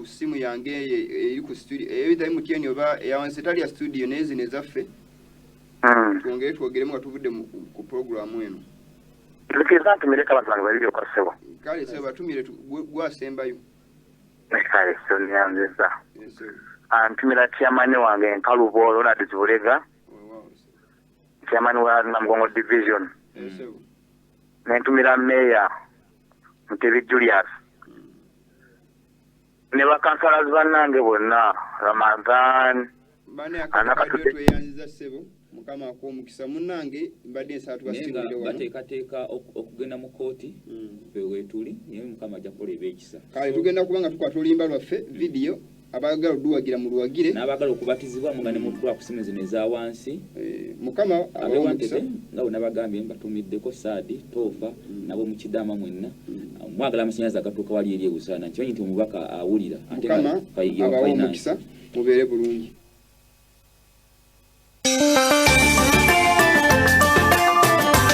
simu yange eri ku studio ebitali mutyeni oba eyawansi etali ya studio naye zino ezaffe twongere twogeremu nga tuvudde ku programu eno likiriza ntumireko abantu bange babiri okwasebo kale sebo batumire gwasembayo kale so nyanziza antumira kyamani wange nkaluboolo nadi kibulega kyamani wa Namugongo division nentumira meya Mutebi Julius ne bakansalazi bannange bonna Ramadhan tweyanziza sebo mukama akw'omukisa munnange mbadde nsaba tubasiimire wano bateekateeka okugenda mu kooti weetuli naye mukama ajja kukola ebyekisa kale tugenda kubanga tukwata oluyimba lwaffe vidiyo abaagala oluwagira mu luwagire n'abaagala okubatizibwa mugane mutula ku simu zino eza wansi mukama abewantete nga bwe nabagambye mbatumiddeko saadi toofa nabo mukidaama mwenna mwagala amasannyalaze agatuuka wali eri ebusaana nkimanyi nti omubaka awulira mukama abawa omukisa mubeere bulungi